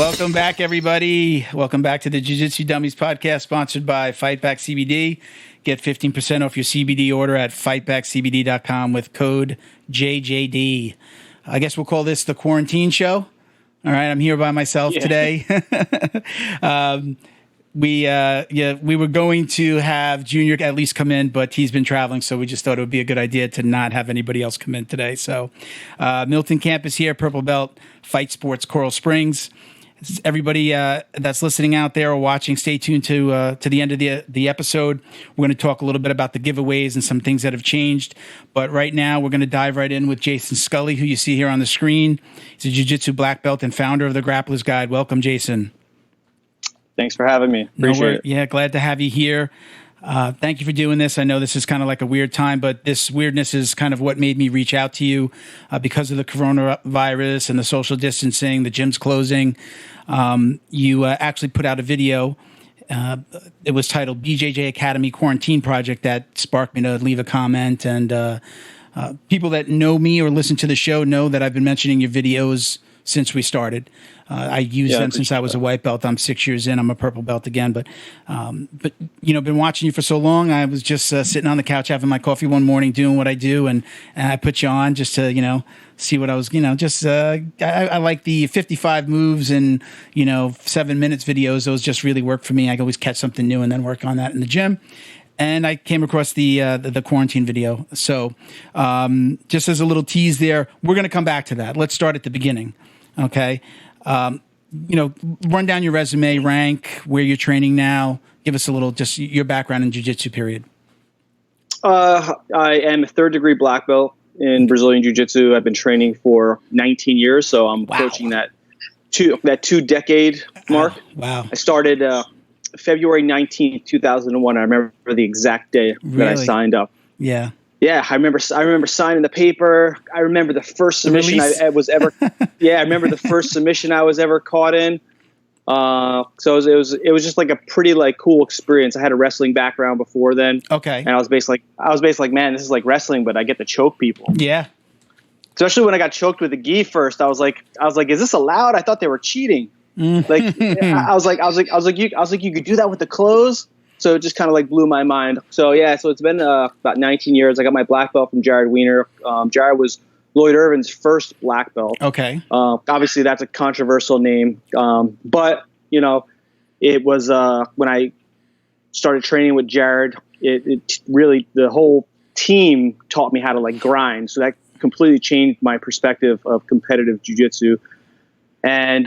Welcome back, everybody. Welcome back to the Jiu-Jitsu Dummies podcast, sponsored by Fightback CBD. Get 15% off your CBD order at fightbackcbd.com with code JJD. I guess we'll call this the quarantine show. All right, I'm here by myself today. We were going to have Junior at least come in, but he's been traveling, so we just thought it would be a good idea to not have anybody else come in today. So Milton Campus here, Purple Belt, Fight Sports, Coral Springs. Everybody that's listening out there or watching, stay tuned to the end of the episode. We're going to talk a little bit about the giveaways and some things that have changed. But right now, we're going to dive right in with Jason Scully, who you see here on the screen. He's a Jiu-Jitsu black belt and founder of the Grapplers Guide. Welcome, Jason. Thanks for having me. Appreciate it. Yeah, glad to have you here. Thank you for doing this. I know this is kind of like a weird time, but this weirdness is kind of what made me reach out to you because of the coronavirus and the social distancing, the gym's closing. You actually put out a video. It was titled BJJ Academy Quarantine Project that sparked me to leave a comment. And people that know me or listen to the show know that I've been mentioning your videos since we started. I used them since I was a white belt. I'm 6 years in. I'm a purple belt again. But you know, been watching you for so long. I was just sitting on the couch having my coffee one morning, doing what I do, and I put you on just to see what I was. I like the 55 moves and 7 minutes videos. Those just really work for me. I can always catch something new and then work on that in the gym. And I came across the quarantine video. So just as a little tease there, we're going to come back to that. Let's start at the beginning. Okay. Run down your resume, rank, where you're training now. Give us a little, just your background in jiu-jitsu period. I am a third-degree black belt in Brazilian jiu-jitsu. I've been training for 19 years, so I'm approaching that two-decade mark. Wow. I started February 19th, 2001. I remember the exact day that I signed up. Yeah. Yeah, I remember signing the paper. I remember the first submission I was ever. Yeah, I remember the first submission I was ever caught in. So it was just like a pretty cool experience. I had a wrestling background before then. Okay. And I was basically like, man, this is like wrestling, but I get to choke people. Yeah. Especially when I got choked with a gi first, I was like, is this allowed? I thought they were cheating. Like, I was like, you could do that with the clothes. So it just kind of blew my mind. So yeah, so it's been about 19 years. I got my black belt from Jared Weiner. Jared was Lloyd Irvin's first black belt. Okay. Obviously that's a controversial name. But it was when I started training with Jared, it really, the whole team taught me how to grind. So that completely changed my perspective of competitive jiu-jitsu. And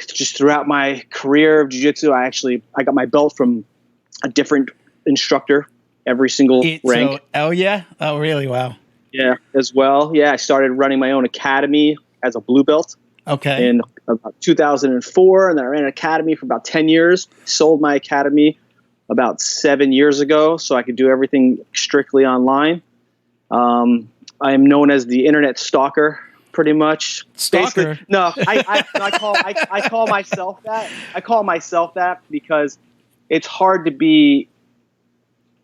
just throughout my career of jiu-jitsu, I got my belt from a different instructor every single rank. Oh yeah. Oh really? Wow. Yeah. As well. Yeah. I started running my own academy as a blue belt. Okay. In about 2004. And then I ran an academy for about 10 years, sold my academy about 7 years ago. So I could do everything strictly online. I am known as the internet stalker. Pretty much. Stalker? Basically, no, I call myself that. I call myself that because it's hard to be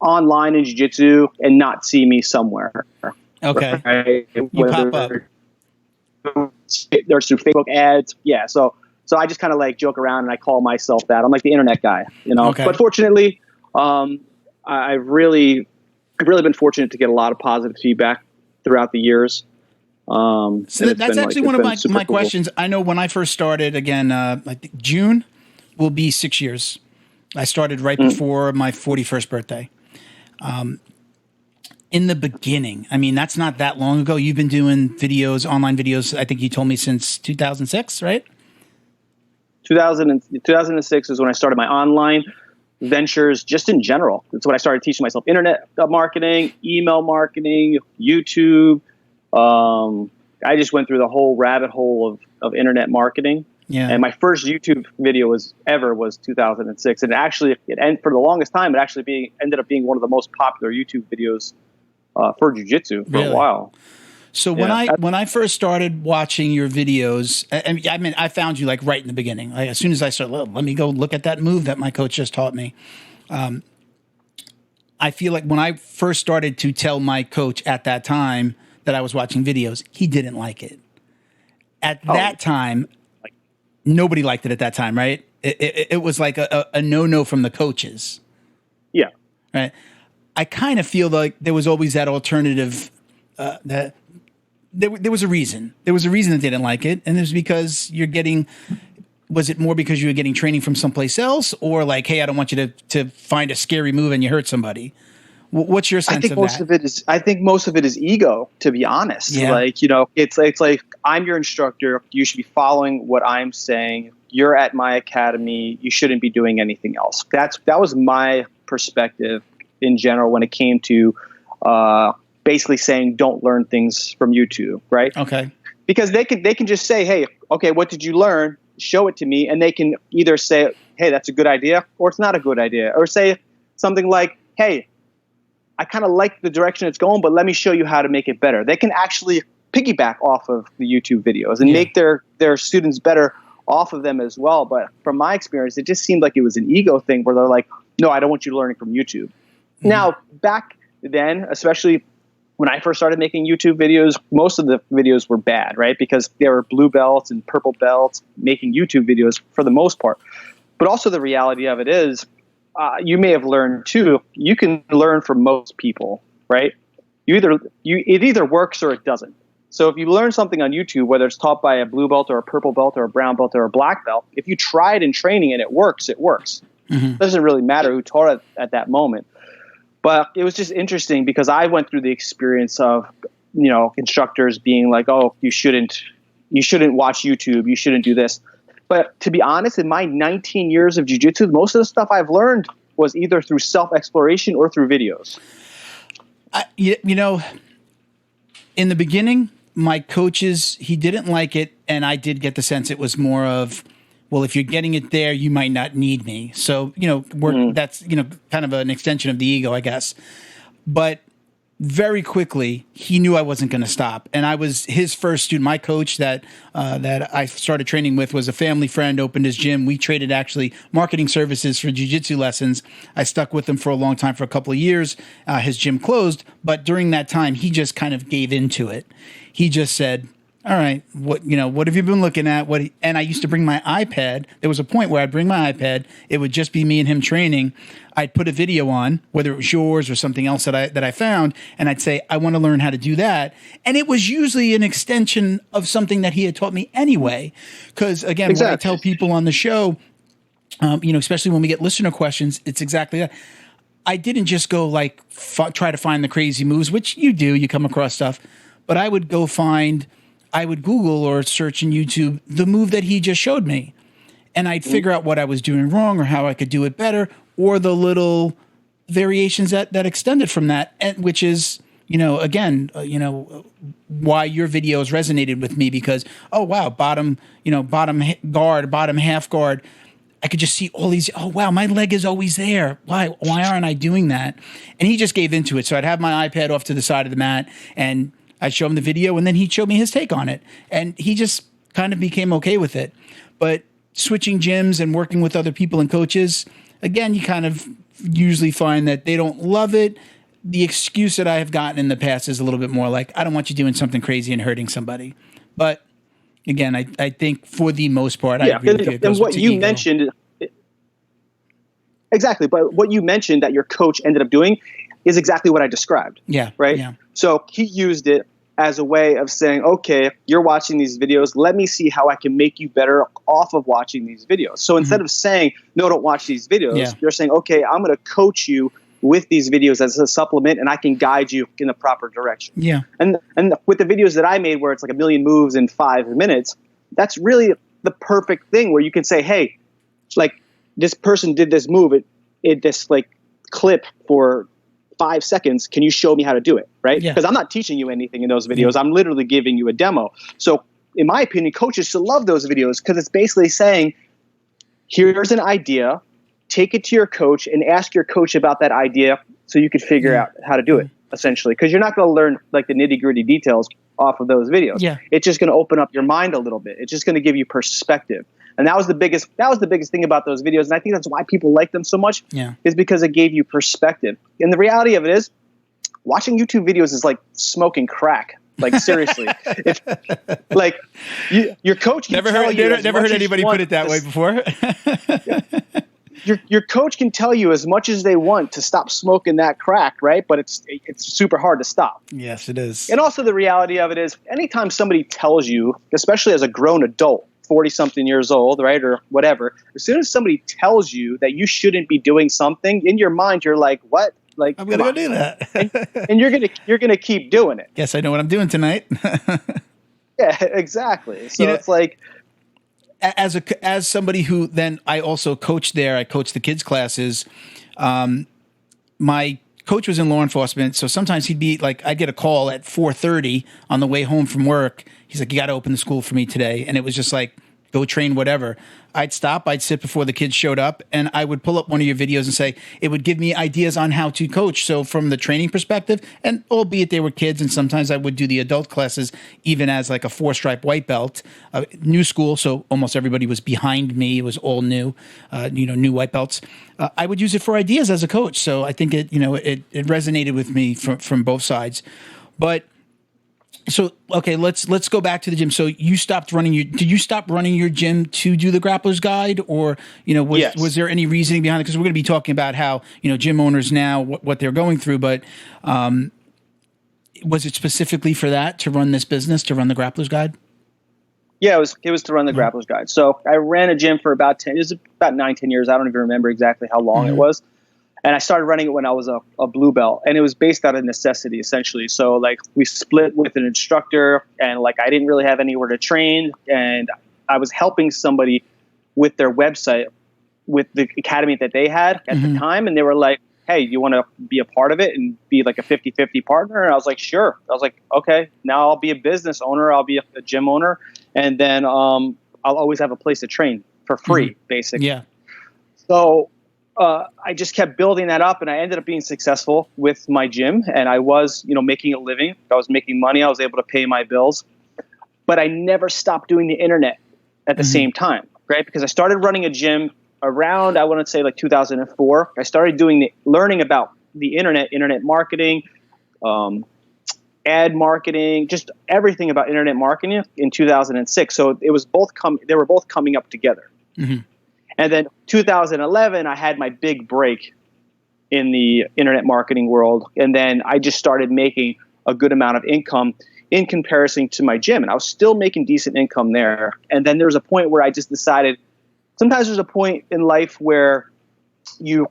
online in jiu-jitsu and not see me somewhere. Okay. Right? You pop up. There's through Facebook ads. Yeah. So I just kind of joke around and I call myself that. I'm like the internet guy, Okay. But fortunately, I've really been fortunate to get a lot of positive feedback throughout the years. So that's actually one of my questions. I know when I first started, again, I think June will be 6 years. I started right before my 41st birthday. In the beginning, I mean, that's not that long ago. You've been doing videos, online videos, I think you told me since 2006, right? 2006 is when I started my online ventures just in general. That's when I started teaching myself internet marketing, email marketing, YouTube. I just went through the whole rabbit hole of internet marketing. Yeah. And my first YouTube video was 2006. And actually, for the longest time, it ended up being one of the most popular YouTube videos for jiu-jitsu for a while. So when I first started watching your videos, I found you right in the beginning. As soon as I started, let me go look at that move that my coach just taught me. I feel like when I first started to tell my coach at that time that I was watching videos, he didn't like it. At that time, nobody liked it at that time, right? It was like a no-no from the coaches. Yeah. Right. I kind of feel like there was always that alternative, that there was a reason. There was a reason that they didn't like it. And it was because was it more because you were getting training from someplace else, or like, hey, I don't want you to find a scary move and you hurt somebody? What's your sense of that? I think most of it is ego, to be honest. Yeah. Like, you know, it's like, I'm your instructor. You should be following what I'm saying. You're at my academy. You shouldn't be doing anything else. That was my perspective in general when it came to basically saying don't learn things from YouTube, right? Okay. Because they can just say, hey, okay, what did you learn? Show it to me. And they can either say, hey, that's a good idea, or it's not a good idea. Or say something like, hey, I kind of like the direction it's going, but let me show you how to make it better. They can actually piggyback off of the YouTube videos and make their students better off of them as well. But from my experience, it just seemed like it was an ego thing where they're like, no, I don't want you learning from YouTube. Mm-hmm. Now, back then, especially when I first started making YouTube videos, most of the videos were bad, right? Because there were blue belts and purple belts making YouTube videos for the most part. But also the reality of it is, you may have learned too, you can learn from most people, right? It either works or it doesn't. So if you learn something on YouTube, whether it's taught by a blue belt or a purple belt or a brown belt or a black belt, if you try it in training and it works, it works. Mm-hmm. It doesn't really matter who taught it at that moment. But it was just interesting because I went through the experience of, you know, instructors being like, oh, you shouldn't watch YouTube, you shouldn't do this. But to be honest, in my 19 years of jiu-jitsu, most of the stuff I've learned was either through self-exploration or through videos. You know, in the beginning, my coaches, he didn't like it, and I did get the sense it was more of, well, if you're getting it there, you might not need me. So, you know, that's, you know, kind of an extension of the ego, I guess. But very quickly, he knew I wasn't going to stop. And I was his first student. My coach that I started training with was a family friend, opened his gym. We traded actually marketing services for jiu-jitsu lessons. I stuck with him for a long time, for a couple of years. His gym closed. But during that time, he just kind of gave into it. He just said, all right, what have you been looking at? And I used to bring my iPad. There was a point where I'd bring my iPad. It would just be me and him training. I'd put a video on, whether it was yours or something else that I found, and I'd say, I want to learn how to do that. And it was usually an extension of something that he had taught me anyway. Because again, When I tell people on the show, you know, especially when we get listener questions, it's exactly that. I didn't just go like try to find the crazy moves, which you do. You come across stuff, but I would Google or search in YouTube the move that he just showed me. And I'd figure out what I was doing wrong or how I could do it better, or the little variations that extended from that, and which is, you know, again, you know, why your videos resonated with me, because, oh, wow, bottom guard, bottom half guard. I could just see all these, oh, wow, my leg is always there. Why aren't I doing that? And he just gave into it. So I'd have my iPad off to the side of the mat, and I'd show him the video, and then he'd show me his take on it. And he just kind of became okay with it. But switching gyms and working with other people and coaches, again, you kind of usually find that they don't love it. The excuse that I have gotten in the past is a little bit more like, I don't want you doing something crazy and hurting somebody. But again, I think for the most part, I agree with you. And what you mentioned, exactly, but what you mentioned that your coach ended up doing is exactly what I described. Yeah. Right? Yeah. So he used it as a way of saying, okay, you're watching these videos. Let me see how I can make you better off of watching these videos. So instead of saying, no, don't watch these videos, you're saying, okay, I'm going to coach you with these videos as a supplement, and I can guide you in the proper direction. Yeah. And with the videos that I made where it's like 1 million moves in 5 minutes, that's really the perfect thing where you can say, hey, like this person did this move, it this like clip for 5 seconds, can you show me how to do it, right? Because I'm not teaching you anything in those videos. I'm literally giving you a demo. So in my opinion, coaches should love those videos because it's basically saying, here's an idea, take it to your coach and ask your coach about that idea so you could figure out how to do it, essentially. Because you're not going to learn like the nitty-gritty details off of those videos. Yeah. It's just going to open up your mind a little bit. It's just going to give you perspective. And that was the biggest thing about those videos. And I think that's why people like them so much, is because it gave you perspective. And the reality of it is, watching YouTube videos is like smoking crack. Like seriously, if like your coach can never tell heard, you never heard anybody put it that way before. Your coach can tell you as much as they want to stop smoking that crack, right? But it's super hard to stop. Yes, it is. And also the reality of it is anytime somebody tells you, especially as a grown adult, 40-something years old, right, or whatever, as soon as somebody tells you that you shouldn't be doing something, in your mind you're like, what? Like, I'm gonna go do that. and you're gonna keep doing it. Guess I know what I'm doing tonight. Yeah, exactly. So it's like, as somebody who then I also coached there, I coached the kids classes. My coach was in law enforcement, so sometimes he'd be like, I'd get a call at 4:30 on the way home from work. He's like, you got to open the school for me today. And it was just like, go train, whatever. I'd stop, I'd sit before the kids showed up, and I would pull up one of your videos and say, it would give me ideas on how to coach. So from the training perspective, and albeit they were kids, and sometimes I would do the adult classes, even as like a 4-stripe white belt, new school. So almost everybody was behind me. It was all new, new white belts. I would use it for ideas as a coach. So I think it resonated with me from both sides. But so, okay, let's go back to the gym. So you stopped running did you stop running your gym to do the Grapplers Guide, or, Yes. was there any reasoning behind it? Because we're going to be talking about how, gym owners now, what they're going through, but was it specifically for that, to run this business, to run the Grapplers Guide? Yeah, it was to run the Grapplers Guide. So I ran a gym for about 10 years. I don't even remember exactly how long it was. And I started running it when I was a blue belt, and it was based out of necessity, essentially. So like we split with an instructor, and like I didn't really have anywhere to train, and I was helping somebody with their website, with the academy that they had at the time. And they were like, hey, you want to be a part of it and be like a 50-50 partner? And I was like, sure. I was like, okay, now I'll be a business owner. I'll be a gym owner. And then I'll always have a place to train for free, basically. Yeah. So I just kept building that up, and I ended up being successful with my gym, and I was, making a living. I was making money. I was able to pay my bills, but I never stopped doing the internet at the same time, right? Because I started running a gym around, I want to say like 2004. I started learning about the internet marketing, ad marketing, just everything about internet marketing in 2006. So they were both coming up together. And then 2011, I had my big break in the internet marketing world. And then I just started making a good amount of income in comparison to my gym. And I was still making decent income there. And then there was a point where I just decided, sometimes there's a point in life where you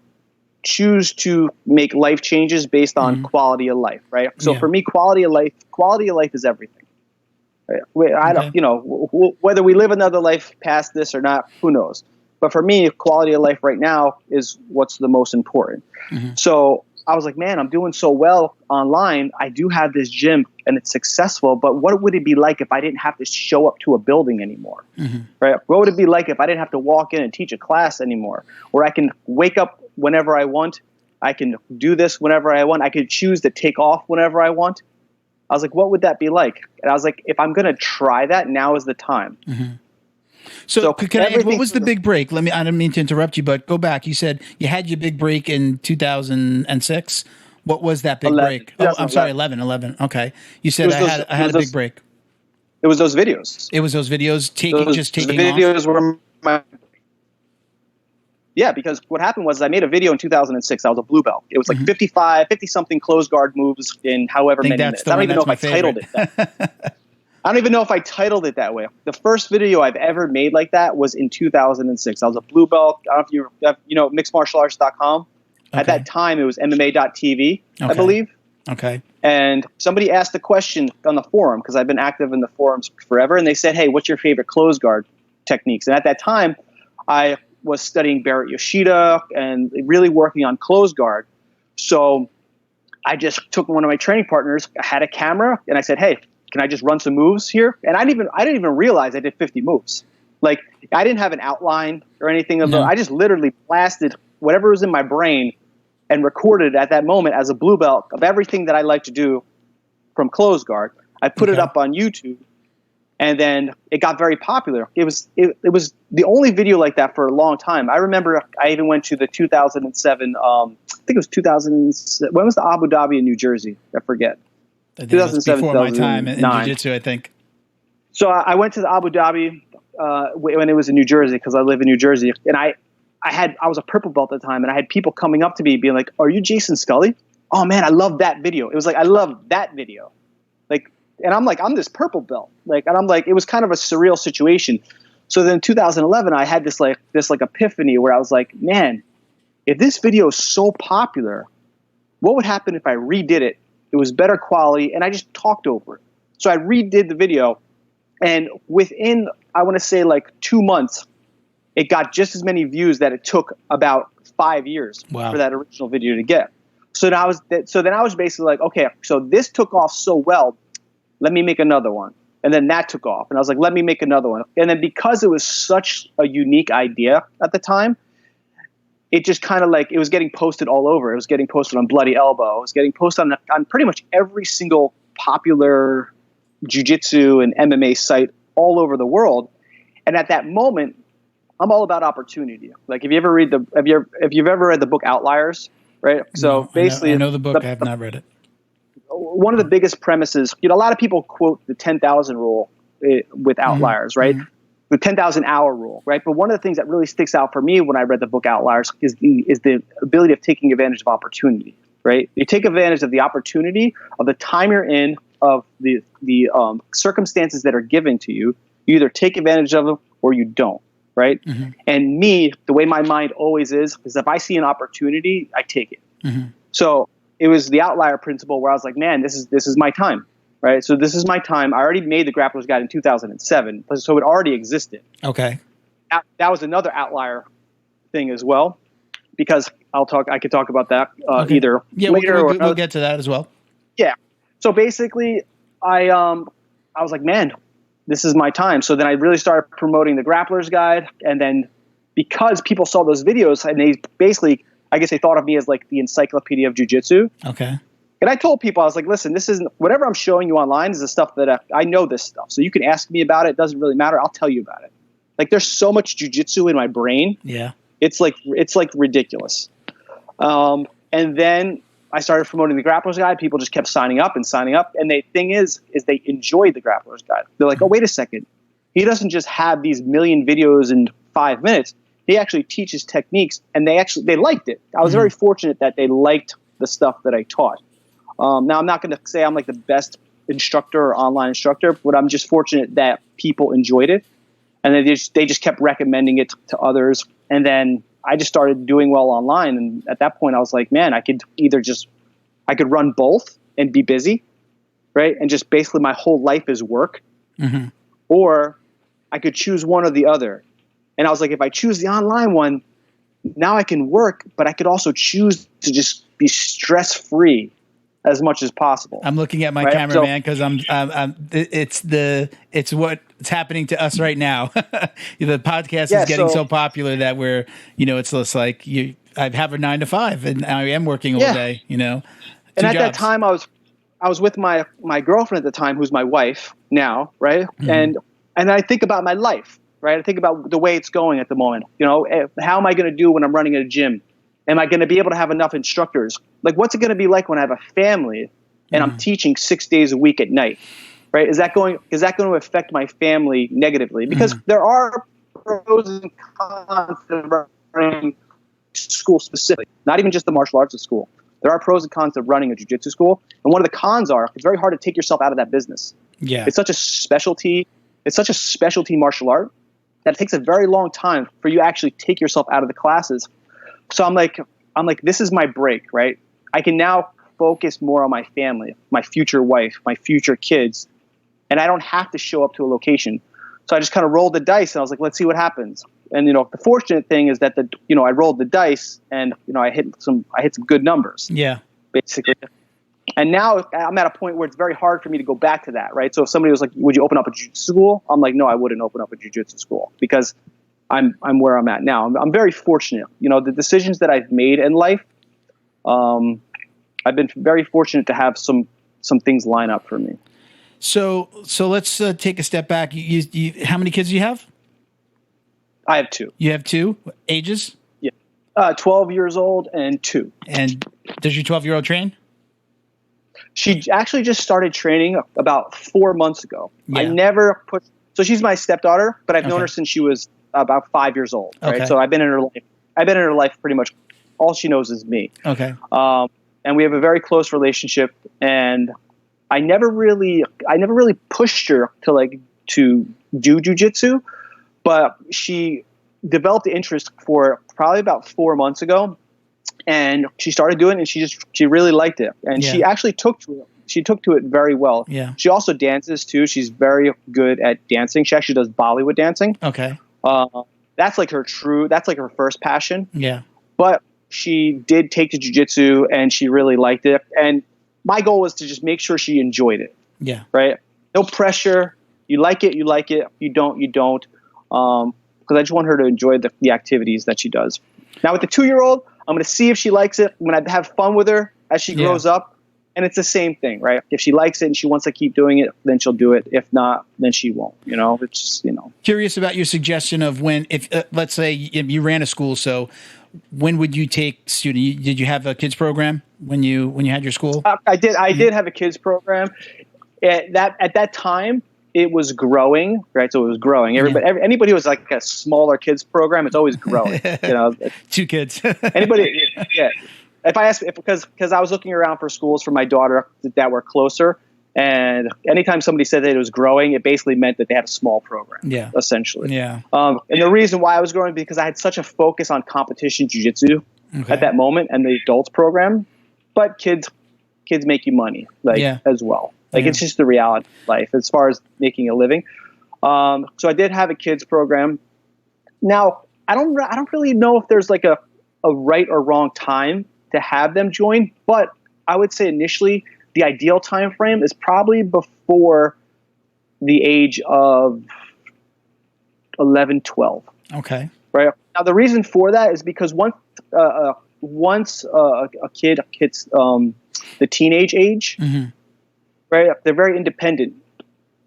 choose to make life changes based on quality of life, right? So for me, quality of life is everything. Right? I don't, whether we live another life past this or not, who knows? But for me, quality of life right now is what's the most important. So I was like, man, I'm doing so well online. I do have this gym and it's successful, but what would it be like if I didn't have to show up to a building anymore? Right? What would it be like if I didn't have to walk in and teach a class anymore? Where I can wake up whenever I want. I can do this whenever I want. I could choose to take off whenever I want. I was like, what would that be like? And I was like, if I'm going to try that, now is the time. So what was the big break? I didn't mean to interrupt you, but go back. You said you had your big break in 2006. What was that big break? Oh, I'm sorry, 11. Okay. You said I had a big break. It was those videos. It was those videos taking the videos off? Yeah, because what happened was I made a video in 2006. I was a blue belt. It was like 50-something closed guard moves in however many minutes. I don't even know if I titled it that. I don't even know if I titled it that way. The first video I've ever made like that was in 2006. I was a blue belt. I don't know if mixedmartialarts.com. At that time, it was MMA.tv, I believe. Okay. And somebody asked a question on the forum, because I've been active in the forums forever, and they said, hey, what's your favorite closed guard techniques? And at that time, I was studying Barrett Yoshida and really working on closed guard. So I just took one of my training partners, I had a camera, and I said, hey, can I just run some moves here? And I didn't even realize I did 50 moves. Like, I didn't have an outline or anything. I just literally blasted whatever was in my brain and recorded at that moment as a blue belt of everything that I like to do from closed guard. I put it up on YouTube, and then it got very popular. It was the only video like that for a long time. I remember I even went to the 2007, I think it was 2007. When was the Abu Dhabi in New Jersey? I forget. Before my time in jiu-jitsu, I think. So I went to the Abu Dhabi when it was in New Jersey, because I live in New Jersey, and I was a purple belt at the time, and I had people coming up to me being like, "Are you Jason Scully? Oh man, I love that video." It was like, I love that video. Like, and I'm like, I'm this purple belt. Like, and I'm like, it was kind of a surreal situation. So then in 2011, I had this epiphany where I was like, man, if this video is so popular, what would happen if I redid it? It was better quality, and I just talked over it. So I redid the video, and within, I want to say, like 2 months, it got just as many views that it took about 5 years for that original video to get. So then I was basically like, okay, so this took off so well, let me make another one. And then that took off, and I was like, let me make another one. And then because it was such a unique idea at the time, it just kind of like, it was getting posted all over. It was getting posted on Bloody Elbow. It was getting posted on pretty much every single popular jiu-jitsu and MMA site all over the world. And at that moment, I'm all about opportunity. Like, if you've ever read the book Outliers, right? So basically, I know the book. I have not read it. One of the biggest premises, a lot of people quote the 10,000 rule with Outliers, right? Mm-hmm. The 10,000 hour rule, right? But one of the things that really sticks out for me when I read the book Outliers is the ability of taking advantage of opportunity, right? You take advantage of the opportunity, of the time you're in, of the circumstances that are given to you. You either take advantage of them or you don't, right? Mm-hmm. And me, the way my mind always is if I see an opportunity, I take it. Mm-hmm. So it was the outlier principle where I was like, man, this is my time, right? So this is my time. I already made the Grapplers Guide in 2007, so it already existed. Okay. That was another outlier thing as well, because I could talk about that either later or we'll get to that as well. Yeah. So basically, I was like, man, this is my time. So then I really started promoting the Grapplers Guide, and then because people saw those videos, and they basically, I guess they thought of me as like the encyclopedia of jiu-jitsu. Okay. And I told people, I was like, listen, this isn't, whatever I'm showing you online is the stuff that I know this stuff. So you can ask me about it. It doesn't really matter. I'll tell you about it. Like, there's so much jiu-jitsu in my brain. Yeah. It's like ridiculous. And then I started promoting the Grapplers Guide. People just kept signing up. And the thing is they enjoyed the Grapplers Guide. They're like, oh, wait a second. He doesn't just have these million videos in 5 minutes. He actually teaches techniques, and they liked it. I was very fortunate that they liked the stuff that I taught. Now, I'm not going to say I'm like the best instructor or online instructor, but I'm just fortunate that people enjoyed it, and they just kept recommending it to others. And then I just started doing well online, and at that point, I was like, man, I could run both and be busy, right? And just basically my whole life is work, or I could choose one or the other. And I was like, if I choose the online one, now I can work, but I could also choose to just be stress-free as much as possible. I'm looking at my cameraman because it's what's happening to us right now. The podcast is getting so popular that we're, it's just like I have a 9 to 5 and I am working all day, And at that time I was with my girlfriend at the time, who's my wife now. Right. Mm-hmm. And I think about my life. Right. I think about the way it's going at the moment. How am I going to do when I'm running at a gym? Am I going to be able to have enough instructors? Like, what's it going to be like when I have a family and I'm teaching 6 days a week at night? Right. Is that going to affect my family negatively? Because there are pros and cons to running school specifically, not even just the martial arts at school. There are pros and cons of running a jiu-jitsu school. And one of the cons are it's very hard to take yourself out of that business. Yeah. It's such a specialty martial art that it takes a very long time for you to actually take yourself out of the classes. So I'm like, this is my break, right? I can now focus more on my family, my future wife, my future kids, and I don't have to show up to a location. So I just kind of rolled the dice, and I was like, let's see what happens. And the fortunate thing is that I rolled the dice, and I hit some good numbers. Yeah, basically. And now I'm at a point where it's very hard for me to go back to that, right? So if somebody was like, would you open up a jiu-jitsu school? I'm like, no, I wouldn't open up a jiu-jitsu school because I'm where I'm at now. I'm very fortunate. The decisions that I've made in life, I've been very fortunate to have some things line up for me. So let's take a step back. You how many kids do you have? I have 2. You have 2? Ages? Yeah. 12 years old and 2. And does your 12-year-old train? She actually just started training about 4 months ago. Yeah. I never put. So she's my stepdaughter, but I've known her since she was about 5 years old. Right. Okay. So I've been in her life. I've been in her life pretty much. All she knows is me. Okay. And we have a very close relationship. And I never really pushed her to do jiu-jitsu, but she developed the interest for probably about 4 months ago, and she started doing it, and she really liked it, and she actually took to it. She took to it very well. Yeah. She also dances too. She's very good at dancing. She actually does Bollywood dancing. Okay. That's like her first passion. Yeah. But she did take to jiu-jitsu, and she really liked it. And my goal was to just make sure she enjoyed it. Yeah. Right. No pressure. You like it. You like it. You don't. You don't. Because I just want her to enjoy the activities that she does. Now with the 2-year-old, I'm going to see if she likes it. I'm going to have fun with her as she grows up. And it's the same thing, right? If she likes it and she wants to keep doing it, then she'll do it. If not, then she won't. It's just, Curious about your suggestion of when, if let's say you ran a school, so when would you take student? Did you have a kids program when you had your school? I did. I did have a kids program. At that time, it was growing, right? So it was growing. Anybody who was like a smaller kids program, it's always growing. 2 kids. Anybody, yeah. If I asked, because I was looking around for schools for my daughter that were closer, and anytime somebody said that it was growing, it basically meant that they had a small program. Yeah, essentially. Yeah. And the reason why I was growing because I had such a focus on competition jiu-jitsu at that moment and the adults program, but kids make you money as well. It's just the reality of life as far as making a living. So I did have a kids program. Now I don't really know if there's like a right or wrong time to have them join, but I would say initially the ideal time frame is probably before the age of 11, 12. Okay. Right. Now the reason for that is because once a kid hits the teenage age, right, they're very independent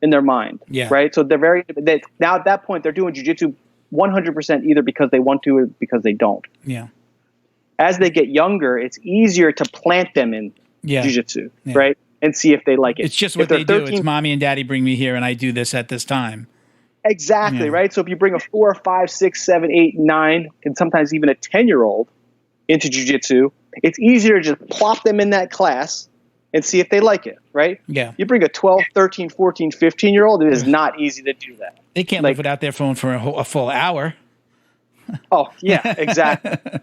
in their mind. Yeah. Right. So now at that point they're doing jiu-jitsu 100% either because they want to or because they don't. Yeah. As they get younger, it's easier to plant them in jiu-jitsu, right? And see if they like it. It's just what they 13, do. It's mommy and daddy bring me here and I do this at this time. Exactly, right? So if you bring a 4, 5, 6, 7, 8, 9, and sometimes even a 10-year-old into jiu-jitsu, it's easier to just plop them in that class and see if they like it, right? Yeah. You bring a 12, 13, 14, 15-year-old, it is not easy to do that. They can't live without their phone for a full hour. Oh, yeah, exactly.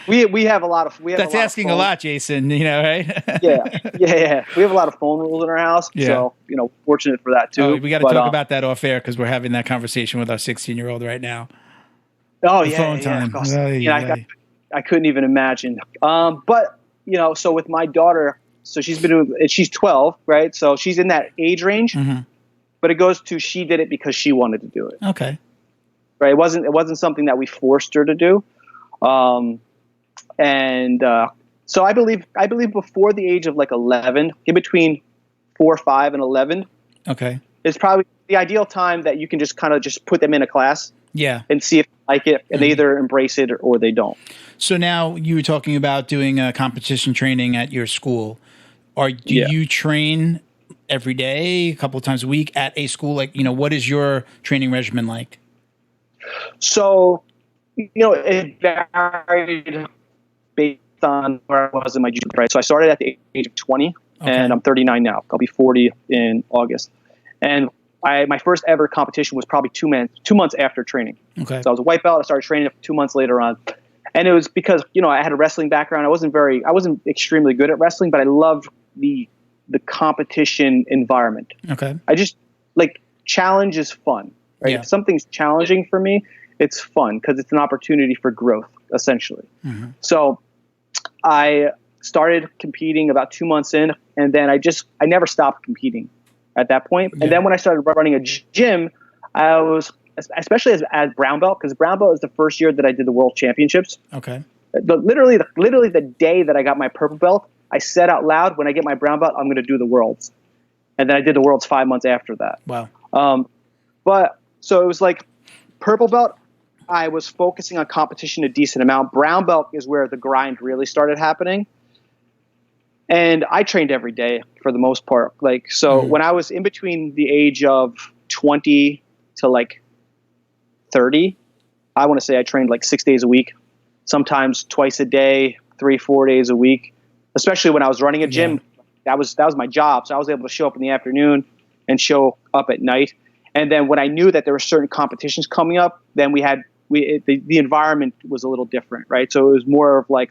We have a lot of That's asking a lot, Jason, right? yeah. We have a lot of phone rules in our house. Yeah. So, fortunate for that too. Oh, we got to talk about that off air because we're having that conversation with our 16-year-old right now. Oh, phone time. I couldn't even imagine. But, so with my daughter, so she's 12, right? So she's in that age range, but it goes to, she did it because she wanted to do it. Okay. Right. It wasn't something that we forced her to do. So I believe before the age of like 11, in between 4, 5, and 11, okay, is probably the ideal time that you can just kind of just put them in a class, and see if they like it, and they either embrace it or they don't. So now you were talking about doing competition training at your school. Do you train every day, a couple of times a week at a school? Like, what is your training regimen like? So, it varied based on where I was in my jiu-jitsu, right? So I started at the age of 20, and I'm 39 now. I'll be 40 in August. And my first ever competition was probably 2 months after training. Okay. So I was a white belt. I started training 2 months later on. And it was because, I had a wrestling background. I wasn't extremely good at wrestling, but I loved the competition environment. Okay. I just challenge is fun, right? Yeah. If something's challenging for me, it's fun because it's an opportunity for growth, essentially. So I started competing about 2 months in, and then I never stopped competing at that point. And then when I started running a gym, I was, especially as brown belt, because brown belt is the first year that I did the world championships. Okay. Literally the day that I got my purple belt, I said out loud, when I get my brown belt, I'm going to do the worlds. And then I did the worlds 5 months after that. Wow. But so it was like purple belt, I was focusing on competition a decent amount. Brown belt is where the grind really started happening. And I trained every day for the most part. Like, so when I was in between the age of 20 to like 30, I want to say I trained like 6 days a week, sometimes twice a day, 3-4 days a week, especially when I was running a gym. That was my job. So I was able to show up in the afternoon and show up at night. And then when I knew that there were certain competitions coming up, then the environment was a little different, right? So it was more of like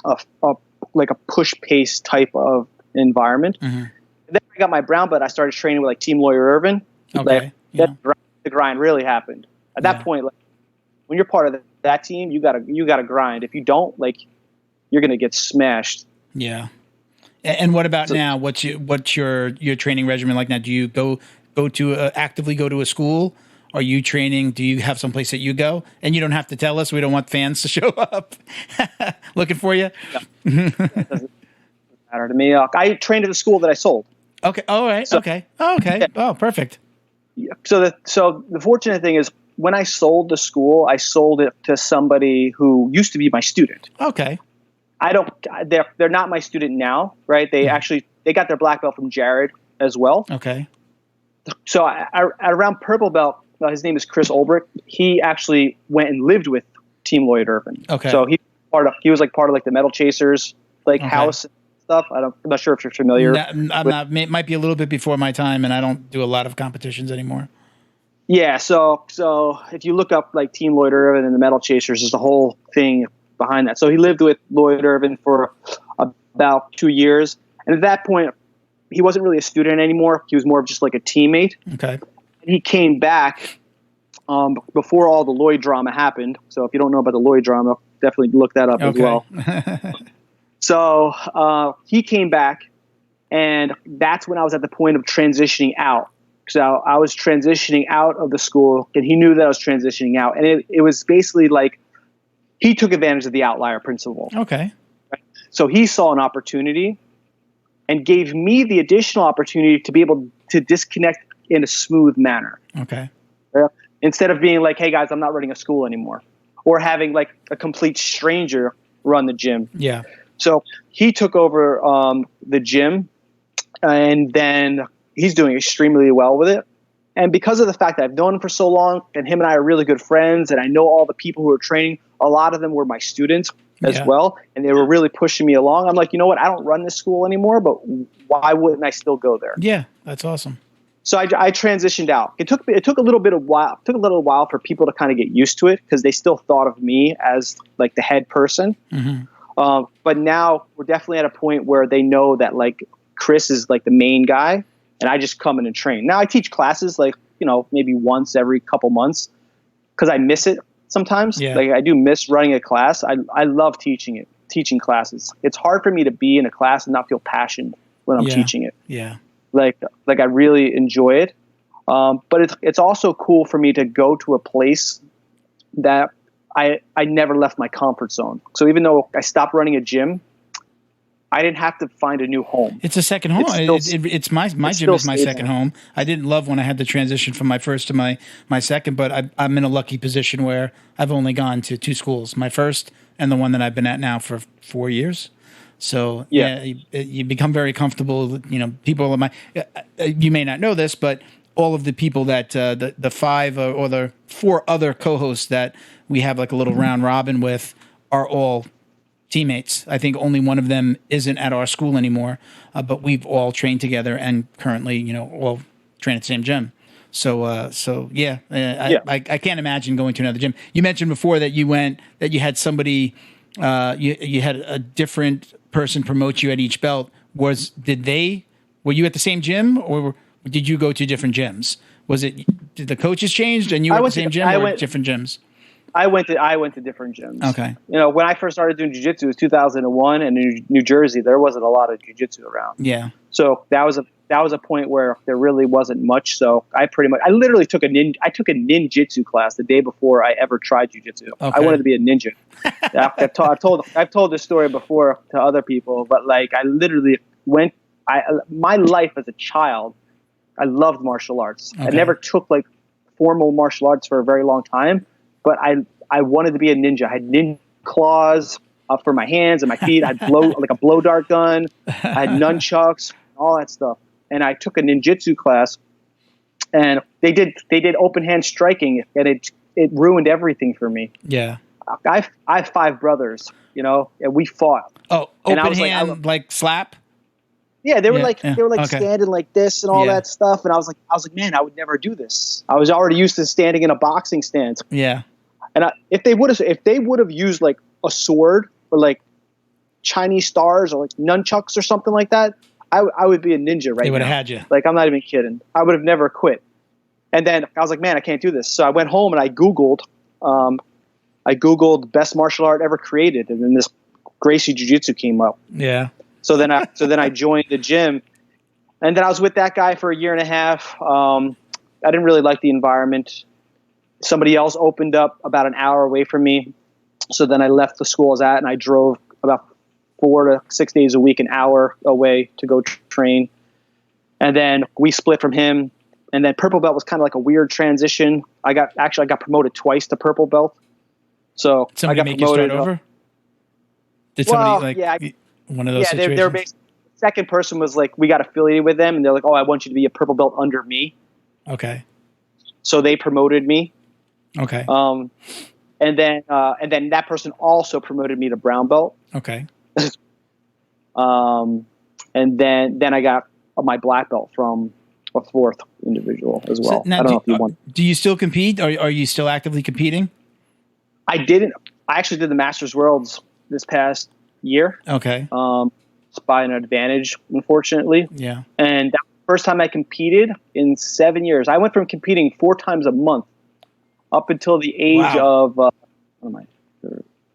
a push pace type of environment. And then I got my brown belt. I started training with like Team Lawyer Irvin. Okay. The grind really happened at that point. Like, when you're part of that team, you gotta grind. If you don't, like, you're gonna get smashed. Yeah. And what about now? What's your training regimen like now? Do you go to actively go to a school? Are you training? Do you have some place that you go? And you don't have to tell us. We don't want fans to show up looking for you. Yeah. It doesn't matter to me. I trained at a school that I sold. Okay. All right. So, okay. Oh, okay. Yeah. Oh, perfect. So the fortunate thing is, when I sold the school, I sold it to somebody who used to be my student. Okay. They're not my student now, right? They got their black belt from Jared as well. Okay. So around purple belt, his name is Chris Ulbrich. He actually went and lived with Team Lloyd Irvin. Okay. So he was like part of like the Metal Chasers house and stuff. I'm not sure if you're familiar. I'm not. Might be a little bit before my time, and I don't do a lot of competitions anymore. Yeah. So if you look up like Team Lloyd Irvin and the Metal Chasers, there's the whole thing behind that. So he lived with Lloyd Irvin for about 2 years, and at that point, he wasn't really a student anymore. He was more of just like a teammate. Okay. And he came back before all the Lloyd drama happened. So if you don't know about the Lloyd drama, definitely look that up as well. So he came back, and that's when I was at the point of transitioning out. So I was transitioning out of the school, and he knew that I was transitioning out. And it was basically like he took advantage of the outlier principle. Okay. Right? So he saw an opportunity and gave me the additional opportunity to be able to disconnect in a smooth manner. Okay. Instead of being like, hey guys, I'm not running a school anymore, or having like a complete stranger run the gym. Yeah. So he took over the gym, and then he's doing extremely well with it. And because of the fact that I've known him for so long, and him and I are really good friends, and I know all the people who are training, a lot of them were my students as well, and they were really pushing me along. I'm like, you know what? I don't run this school anymore, but why wouldn't I still go there? Yeah, that's awesome. So I transitioned out. It took a little while for people to kind of get used to it, because they still thought of me as like the head person. Mm-hmm. But now we're definitely at a point where they know that like Chris is like the main guy, and I just come in and train. Now I teach classes like, maybe once every couple months, because I miss it sometimes. Yeah. Like I do miss running a class. I love teaching classes. It's hard for me to be in a class and not feel passion when I'm teaching it. Yeah. Like I really enjoy it. But it's also cool for me to go to a place that I never left my comfort zone. So even though I stopped running a gym, I didn't have to find a new home. It's a second home. It's my gym is my second home. I didn't love when I had to transition from my first to my second, but I'm in a lucky position where I've only gone to 2 schools, my first and the one that I've been at now for 4 years. So you become very comfortable. People you may not know this, but all of the people that the 5 or the 4 other co-hosts that we have like a little round robin with are all teammates. I think only one of them isn't at our school anymore, but we've all trained together and currently, all train at the same gym. So I can't imagine going to another gym. You mentioned before that you had somebody, you had a different person promote you at each belt. Were you at the same gym, or did you go to different gyms? Did the coaches changed and you were at the same gym, or different gyms? I went to different gyms. Okay. When I first started doing jiu-jitsu, it was 2001, and in New Jersey, there wasn't a lot of jiu-jitsu around. Yeah. So that was a point where there really wasn't much. So I literally took a ninjitsu class the day before I ever tried jiu-jitsu. Okay. I wanted to be a ninja. I've told this story before to other people, but like I literally my life as a child, I loved martial arts. Okay. I never took like formal martial arts for a very long time. But I wanted to be a ninja. I had ninja claws. for my hands and my feet. I had like a blow dart gun. I had nunchucks, all that stuff. And I took a ninjutsu class, and they did open hand striking, and it ruined everything for me. Yeah. I have 5 brothers, and we fought. Oh, open hand, like slap? Yeah, they were okay. standing like this and all that stuff, and I was like, man, I would never do this. I was already used to standing in a boxing stance. Yeah. And if they would have used like a sword or like Chinese stars or like nunchucks or something like that, I would be a ninja right now. They would have had you. Like, I'm not even kidding. I would have never quit. And then I was like, man, I can't do this. So I went home and I Googled best martial art ever created, and then this Gracie Jiu-Jitsu came up. Yeah. So then I joined the gym, and then I was with that guy for a year and a half. I didn't really like the environment. Somebody else opened up about an hour away from me. So then I left the school I was at, and I drove about 4 to 6 days a week, an hour away to go train. And then we split from him. And then purple belt was kind of like a weird transition. I got promoted twice to purple belt. So somebody I got make promoted. You start over? Did somebody one of those situations? They're basically, the second person was like, we got affiliated with them, and they're like, oh, I want you to be a purple belt under me. Okay. So they promoted me. Okay. And then that person also promoted me to brown belt. Okay. And then I got my black belt from a 4th individual as well. So now, I don't know if you want. Do you still compete? Are you still actively competing? I didn't. I actually did the Masters Worlds this past year. Okay. It's by an advantage, unfortunately. Yeah. And that was the first time I competed in 7 years. I went from competing 4 times a month up until the age of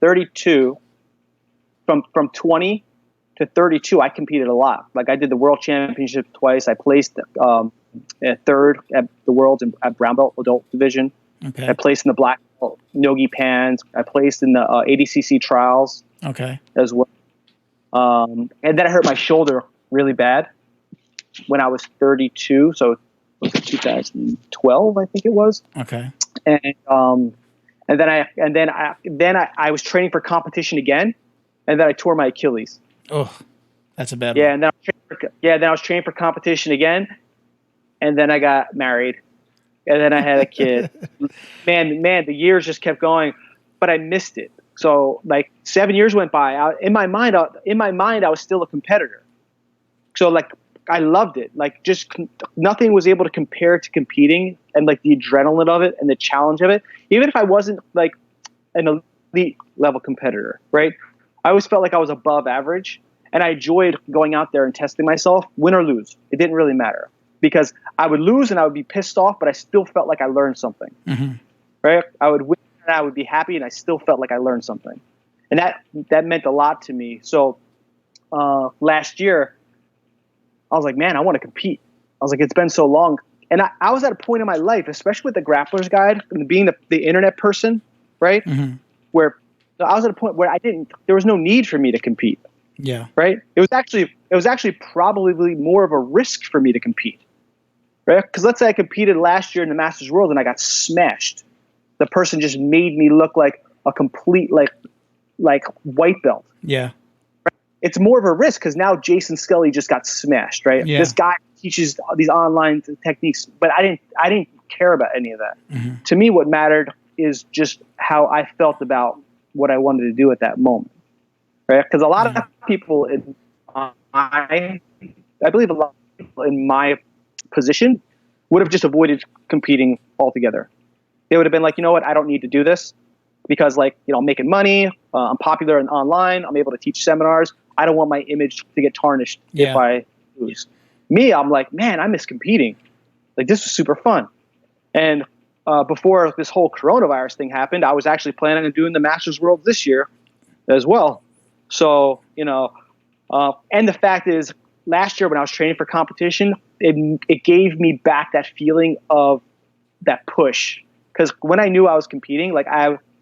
32. From 20 to 32, I competed a lot. Like, I did the World Championship twice. I placed at 3rd at the Worlds at brown belt adult division. Okay. I placed in the black belt nogi pans. I placed in the ADCC trials. Okay. As well. And then I hurt my shoulder really bad when I was 32. So it was 2012, I think it was. Okay. And then I was training for competition again, and then I tore my Achilles. Oh, that's a bad one. And then I was training for competition again, and then I got married, and then I had a kid. man, the years just kept going, but I missed it. So like 7 years went by. In my mind, I was still a competitor. So like I loved it. Like just nothing was able to compare to competing and like the adrenaline of it and the challenge of it. Even if I wasn't like an elite level competitor, right? I always felt like I was above average, and I enjoyed going out there and testing myself, win or lose. It didn't really matter because I would lose and I would be pissed off, but I still felt like I learned something, right? I would win and I would be happy, and I still felt like I learned something. And that meant a lot to me. So last year, I was like, man, I want to compete. I was like, it's been so long. And I was at a point in my life, especially with the Grapplers Guide and being the internet person, right? Where I was at a point where there was no need for me to compete. Yeah. Right. It was actually probably more of a risk for me to compete. Right. Because let's say I competed last year in the Masters World and I got smashed. The person just made me look like a complete, like white belt. Yeah. It's more of a risk because now Jason Scully just got smashed, right? Yeah. This guy teaches these online techniques, but I didn't care about any of that. To me, what mattered is just how I felt about what I wanted to do at that moment, right? Because a lot of people I believe a lot of people in my position would have just avoided competing altogether. They would have been like, you know what, I don't need to do this because, like, you know, I'm making money, I'm popular and online, I'm able to teach seminars. I don't want my image to get tarnished if I lose. Me, I'm like, man, I miss competing. Like, this was super fun. And before this whole coronavirus thing happened, I was actually planning on doing the Masters World this year as well. So, you know, and the fact is, last year when I was training for competition, it gave me back that feeling of that push. Because when I knew I was competing, like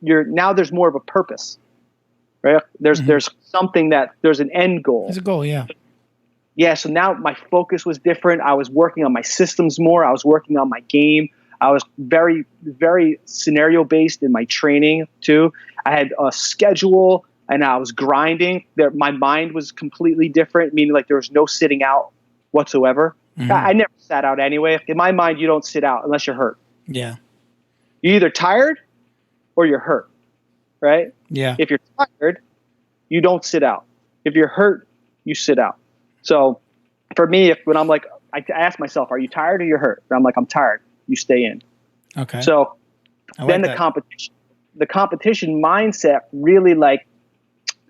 now there's more of a purpose, right? There's something there's an end goal. There's a goal, yeah. Yeah, so now my focus was different. I was working on my systems more. I was working on my game. I was very, very scenario based in my training too. I had a schedule. and I was grinding. My mind was completely different, meaning like there was no sitting out whatsoever. Mm-hmm. I never sat out anyway. In my mind, you don't sit out unless you're hurt. Yeah. You're either tired or you're hurt, right? Yeah. If you're tired, you don't sit out. If you're hurt, you sit out. So for me, when I'm like, I ask myself, are you tired or you're hurt? And I'm like, I'm tired. You stay in. Okay. So then the competition mindset really like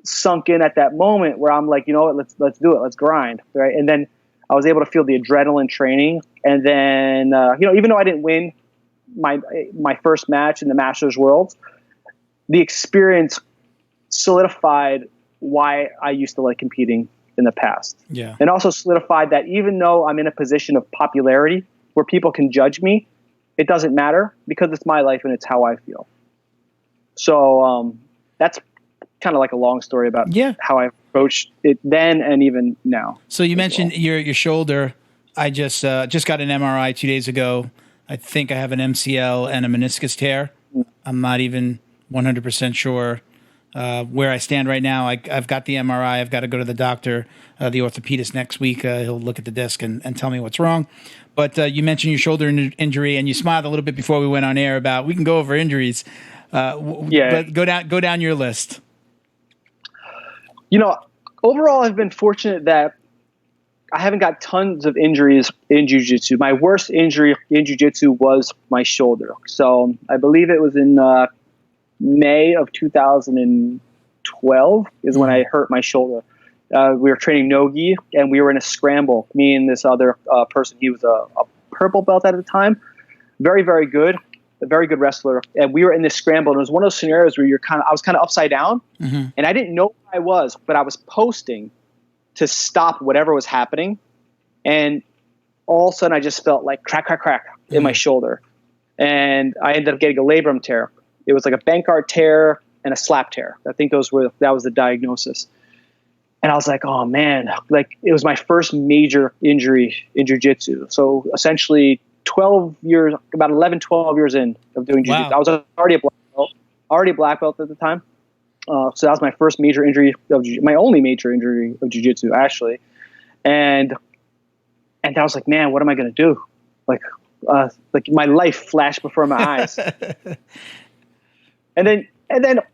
sunk in at that moment where I'm like, you know what, let's do it. Let's grind. Right. And then I was able to feel the adrenaline training. And then, even though I didn't win my first match in the Masters Worlds, the experience solidified why I used to like competing in the past. Yeah. And also solidified that even though I'm in a position of popularity where people can judge me, it doesn't matter because it's my life and it's how I feel. So that's kind of like a long story about how I approached it then and even now. So you mentioned your shoulder. I just got an MRI 2 days ago. I think I have an MCL and a meniscus tear. I'm not even 100% sure where I stand right now. I've got the MRI. I've got to go to the doctor, the orthopedist next week. He'll look at the disc and tell me what's wrong. But you mentioned your shoulder injury, and you smiled a little bit before we went on air about we can go over injuries. But go down your list. Overall, I've been fortunate that I haven't got tons of injuries in jiu-jitsu. My worst injury in jiu-jitsu was my shoulder. So I believe it was in May of 2012 is when I hurt my shoulder. We were training no-gi, and we were in a scramble. Me and this other person, he was a purple belt at the time. Very, very good. A very good wrestler. And we were in this scramble, and it was one of those scenarios where I was kind of upside down, and I didn't know where I was, but I was posting to stop whatever was happening. And all of a sudden I just felt like crack, crack, crack in my shoulder. And I ended up getting a labrum tear. It was like a Bankart tear and a slap tear. I think that was the diagnosis. And I was like, oh man, like it was my first major injury in jiu-jitsu. So essentially 12 years, about 11, 12 years in of doing jiu-jitsu. Wow. I was already a black belt at the time. So that was my first major injury my only major injury of jiu-jitsu actually. And I was like, man, what am I going to do? Like my life flashed before my eyes. And then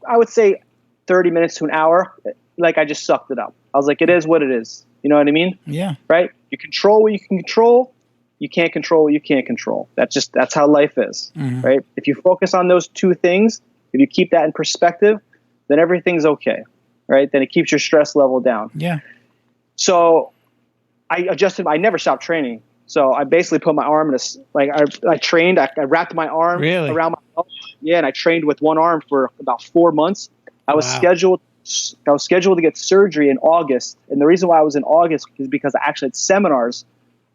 I would say 30 minutes to an hour, like I just sucked it up. I was like, it is what it is. You know what I mean? Yeah. Right. You control what you can control. You can't control what you can't control. That's how life is. Right. If you focus on those two things, if you keep that in perspective, then everything's okay, right? Then it keeps your stress level down. Yeah. So I adjusted. I never stopped training. So I basically put my arm in I trained. I wrapped my arm around my belt. Yeah, and I trained with one arm for about 4 months. I was scheduled to get surgery in August, and the reason why I was in August is because I actually had seminars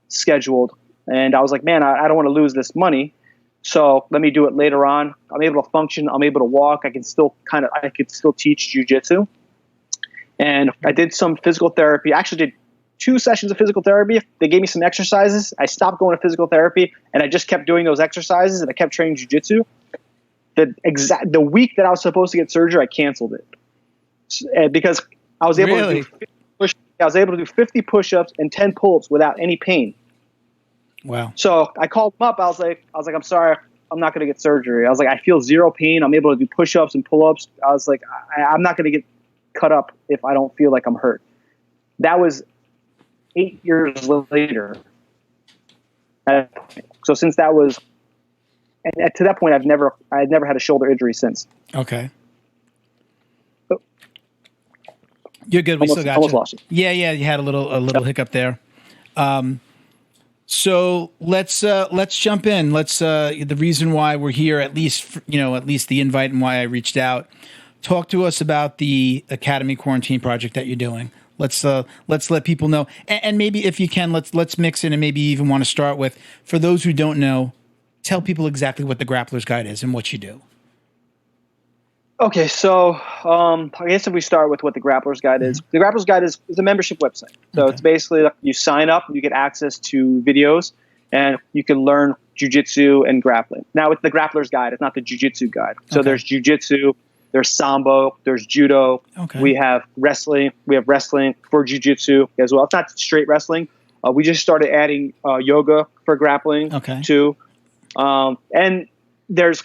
scheduled, and I was like, man, I don't want to lose this money. So let me do it later on. I'm able to function. I'm able to walk. I could still teach jiu-jitsu. And I did some physical therapy. I actually did 2 sessions of physical therapy. They gave me some exercises. I stopped going to physical therapy, and I just kept doing those exercises, and I kept training jiu-jitsu. The week that I was supposed to get surgery, I canceled it because I was able to do 50 push-ups and 10 pull-ups without any pain. Wow. So I called him up. I was like, I'm sorry, I'm not going to get surgery. I was like, I feel zero pain. I'm able to do push-ups and pull-ups. I was like, I'm not going to get cut up if I don't feel like I'm hurt. That was 8 years later. So since that was, and to that point, I had never had a shoulder injury since. Okay. You're good. We still got you. Lost you. Yeah. You had a little hiccup there. So let's jump in. The reason why we're here, at least the invite and why I reached out. Talk to us about the Academy Quarantine project that you're doing. Let's let people know, and maybe if you can, let's mix in and maybe even want to start with, for those who don't know, tell people exactly what the Grapplers Guide is and what you do. Okay, so I guess if we start with what the Grapplers Guide is, the Grapplers Guide is a membership website. So It's basically you sign up, you get access to videos, and you can learn jiu-jitsu and grappling. Now, it's the Grapplers Guide. It's not the jiu-jitsu guide. So there's jiu-jitsu, there's sambo, there's judo. Okay. We have wrestling. We have wrestling for jiu-jitsu as well. It's not straight wrestling. We just started adding yoga for grappling too. And there's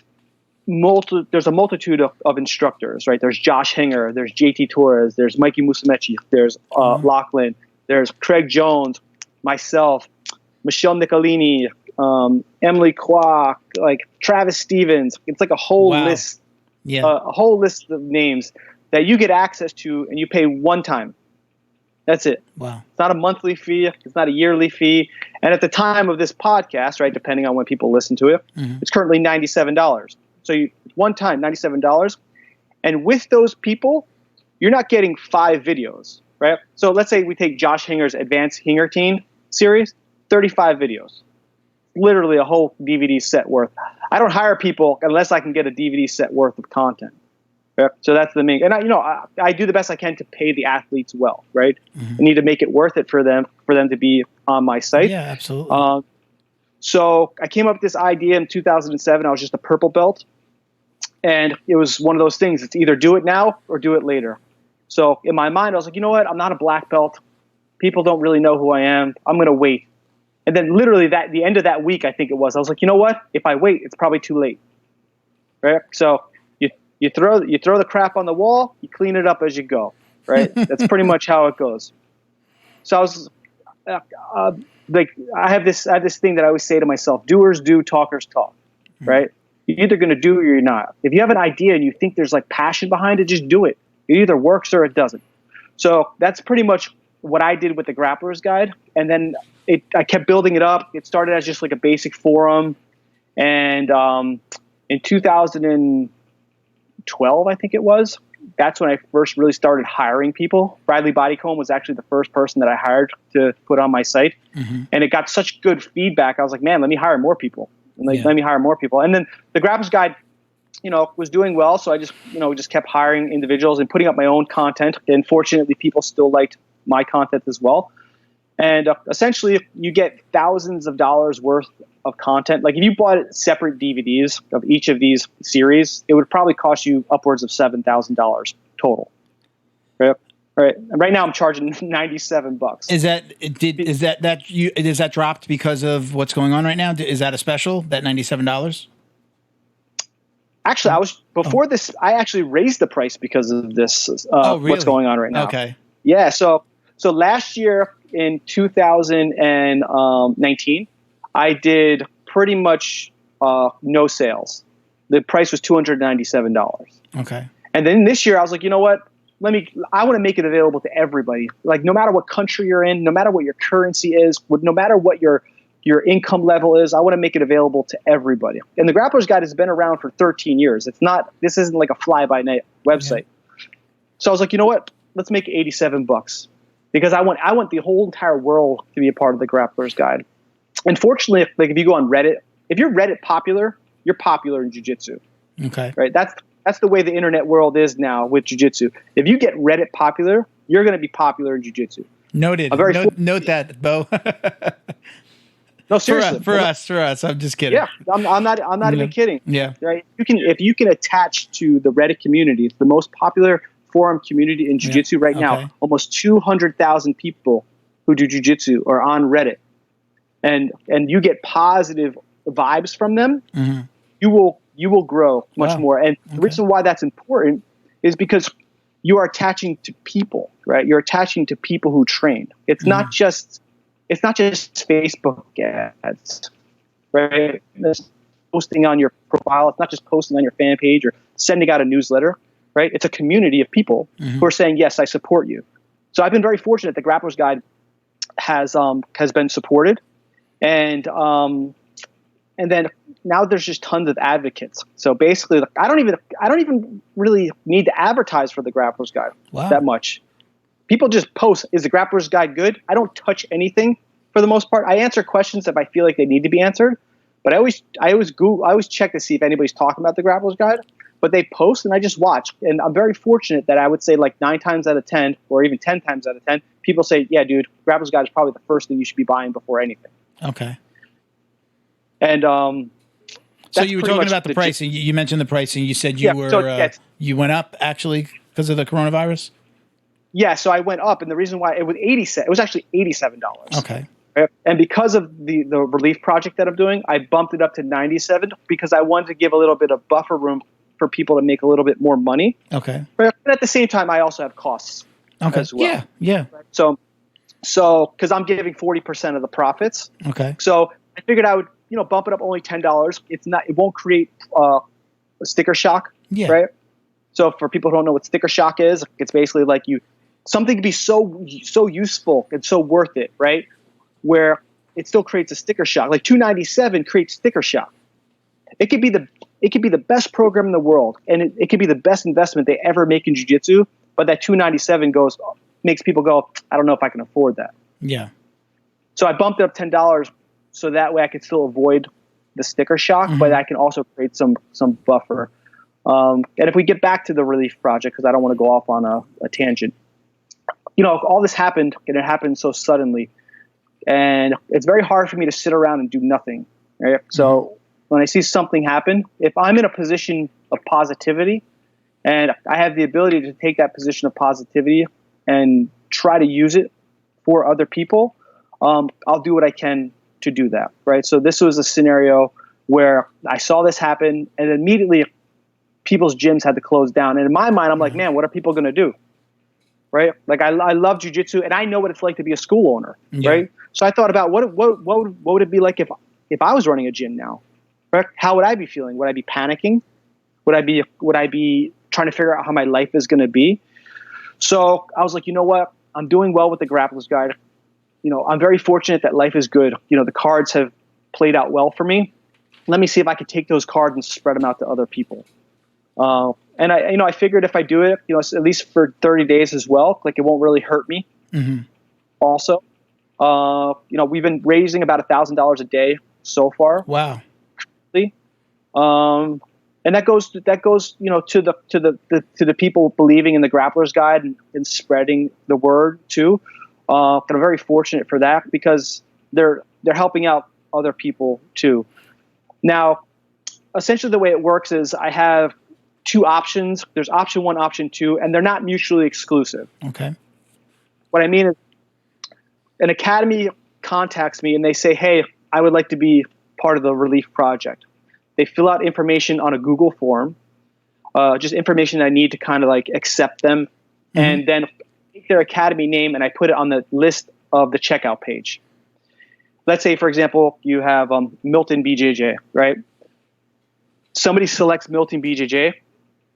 a multitude of instructors, right? There's Josh Hinger, there's JT Torres, there's Mikey Musumeci, there's Lachlan, there's Craig Jones, myself, Michelle Nicolini, Emily Kwok, like Travis Stevens. It's like a whole list, a whole list of names that you get access to, and you pay one time. That's it. Wow. It's not a monthly fee. It's not a yearly fee. And at the time of this podcast, right, depending on when people listen to it, it's currently $97. So one time, $97. And with those people, you're not getting 5 videos, right? So let's say we take Josh Hinger's Advanced Hinger Team series, 35 videos. Literally a whole DVD set worth. I don't hire people unless I can get a DVD set worth of content. Right? So that's the main. And I do the best I can to pay the athletes well, right? I need to make it worth it for them to be on my site. Yeah, absolutely. So I came up with this idea in 2007. I was just a purple belt. And it was one of those things. It's either do it now or do it later. So in my mind, I was like, you know what? I'm not a black belt. People don't really know who I am. I'm going to wait. And then literally the end of that week, I think it was, I was like, you know what? If I wait, it's probably too late. Right? So you throw the crap on the wall, you clean it up as you go. Right? That's pretty much how it goes. So I was like, I have this thing that I always say to myself: doers do, talkers talk. Right? You're either going to do it or you're not. If you have an idea and you think there's like passion behind it, just do it. It either works or it doesn't. So that's pretty much what I did with the Grapplers Guide. And then I kept building it up. It started as just like a basic forum. And in 2012, I think it was, that's when I first really started hiring people. Bradley Bodycomb was actually the first person that I hired to put on my site. And it got such good feedback. I was like, man, let me hire more people. And let me hire more people. And then the Grapplers Guide, was doing well. So I just kept hiring individuals and putting up my own content. And fortunately, people still liked my content as well. And essentially, you get thousands of dollars worth of content. Like if you bought separate DVDs of each of these series, it would probably cost you upwards of $7,000 total. Right? Right now, I'm charging $97. Is that dropped because of what's going on right now? Is that a special? That $97? Actually, before this. I actually raised the price because of this. Really? What's going on right now? Okay. Yeah. So last year in 2019, I did pretty much no sales. The price was $297. Okay. And then this year, I was like, you know what? I want to make it available to everybody. Like no matter what country you're in, no matter what your currency is, no matter what your income level is, I want to make it available to everybody. And the Grapplers Guide has been around for 13 years. This isn't like a fly-by-night website. Yeah. So I was like, you know what? Let's make it $87 because I want the whole entire world to be a part of the Grapplers Guide. Unfortunately, like if you go on Reddit, if you're Reddit popular, you're popular in jiu-jitsu. Okay. Right? That's the way the internet world is now with jiu-jitsu. If you get Reddit popular, you're going to be popular in jiu-jitsu. Noted. Note that, Bo. No, seriously. For us. I'm just kidding. Yeah, I'm not even kidding. Yeah. Right. If you can attach to the Reddit community, it's the most popular forum community in jiu-jitsu right now. Almost 200,000 people who do jiu-jitsu are on Reddit, and you get positive vibes from them. You will grow much more. And the reason why that's important is because you are attaching to people, right? You're attaching to people who train. It's not just Facebook ads, right? It's posting on your profile. It's not just posting on your fan page or sending out a newsletter, right? It's a community of people who are saying, yes, I support you. So I've been very fortunate. The Grapplers Guide has been supported, and then now there's just tons of advocates. So basically, I don't even really need to advertise for the Grapplers Guide that much. People just post, is the Grapplers Guide good? I don't touch anything for the most part. I answer questions if I feel like they need to be answered, but I always check to see if anybody's talking about the Grapplers Guide. But they post and I just watch. And I'm very fortunate that I would say like 9 times out of 10 or even 10 times out of 10, people say, yeah, dude, Grapplers Guide is probably the first thing you should be buying before anything. Okay. And So you were talking about the pricing. You mentioned the pricing. You said you you went up actually because of the coronavirus. Yeah, so I went up, and the reason why it was actually $87. Okay. And because of the relief project that I'm doing, I bumped it up to $97 because I wanted to give a little bit of buffer room for people to make a little bit more money. Okay. But at the same time, I also have costs as well. Yeah, yeah. So because I'm giving 40% of the profits. Okay. So I figured I would, bump it up only $10. It won't create a sticker shock. Yeah. Right. So for people who don't know what sticker shock is, it's basically like something can be so useful and so worth it, right? Where it still creates a sticker shock. Like $297 creates sticker shock. It could be the best program in the world, and it could be the best investment they ever make in jiu-jitsu, but that $297 makes people go, I don't know if I can afford that. Yeah. So I bumped it up $10 so that way I could still avoid the sticker shock, but I can also create some buffer. And if we get back to the relief project, because I don't want to go off on a tangent, all this happened, and it happened so suddenly. And it's very hard for me to sit around and do nothing. Right? So when I see something happen, if I'm in a position of positivity and I have the ability to take that position of positivity and try to use it for other people, I'll do what I can to do that. Right. So this was a scenario where I saw this happen, and immediately people's gyms had to close down. And in my mind, I'm like, man, what are people going to do? Right. Like I love jiu-jitsu, and I know what it's like to be a school owner. Yeah. Right. So I thought about what would it be like if I was running a gym now? Right? How would I be feeling? Would I be panicking? Would I be trying to figure out how my life is going to be? So I was like, you know what? I'm doing well with the Grapplers Guide. I'm very fortunate that life is good. The cards have played out well for me. Let me see if I could take those cards and spread them out to other people. And I figured if I do it, at least for 30 days as well, like it won't really hurt me. Also, we've been raising about $1,000 a day so far. Wow. And that goes, to the people believing in the Grapplers Guide and spreading the word too. And I'm very fortunate for that because they're helping out other people too. Now, essentially the way it works is I have two options. There's option 1, option 2, and they're not mutually exclusive. Okay. What I mean is an academy contacts me and they say, hey, I would like to be part of the relief project. They fill out information on a Google form, just information I need to kind of like accept them. And then take their academy name and I put it on the list of the checkout page. Let's say, for example, you have Milton BJJ, right? Somebody selects Milton BJJ.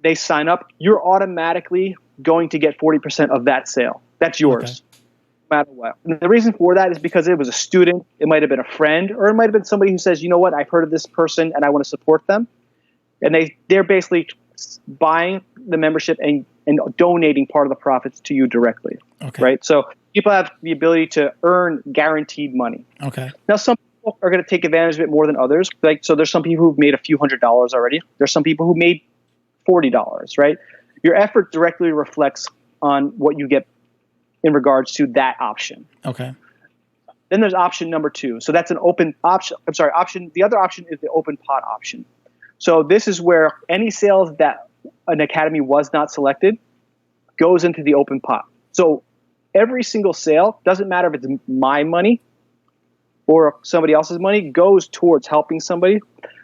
They sign up. You're automatically going to get 40% of that sale. That's yours. Okay. No matter what. And the reason for that is because it was a student, it might have been a friend, or it might have been somebody who says, you know what, I've heard of this person and I want to support them. And they're basically buying the membership and donating part of the profits to you directly. Okay. Right? So people have the ability to earn guaranteed money. Okay. Now, some people are going to take advantage of it more than others. So there's some people who've made a few $100s already. There's some people who made $40, right? Your effort directly reflects on what you get in regards to that option. Okay. Then there's option number 2. So that's an open option. I'm sorry, the other option is the open pot option. So this is where any sales that an academy was not selected goes into the open pot. So every single sale, doesn't matter if it's my money or somebody else's money, goes towards helping somebody.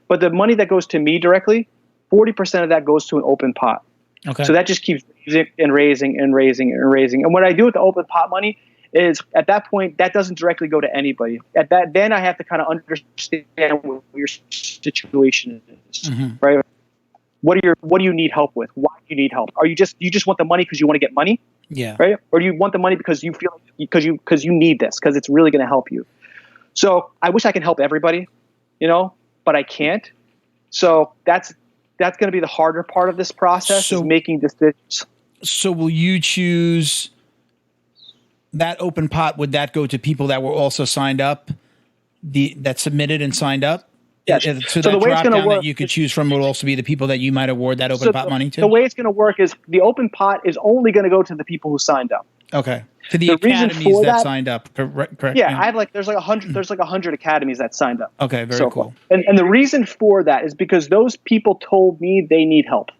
But the money that goes to me directly, 40% of that goes to an open pot. Okay. So that just keeps raising. And what I do with the open pot money is at that point, that doesn't directly go to anybody. Then I have to kind of understand what your situation is, right? What do you need help with? Why do you need help? Do you just want the money because you want to get money? Yeah. Right? Or do you want the money because you feel because you need this because it's really going to help you? So I wish I could help everybody, but I can't. So that's going to be the harder part of this process, is making decisions. So will you choose that open pot? Would that go to people that were also signed up, that submitted and signed up? Yeah. So the way it's going to work that you could choose from would also be the people that you might award that open pot money to? The way it's going to work is the open pot is only going to go to the people who signed up. Okay. To the reason academies for that signed up, correct? Yeah, I have there's like 100 academies that signed up. Okay, very cool. And the reason for that is because those people told me they need help.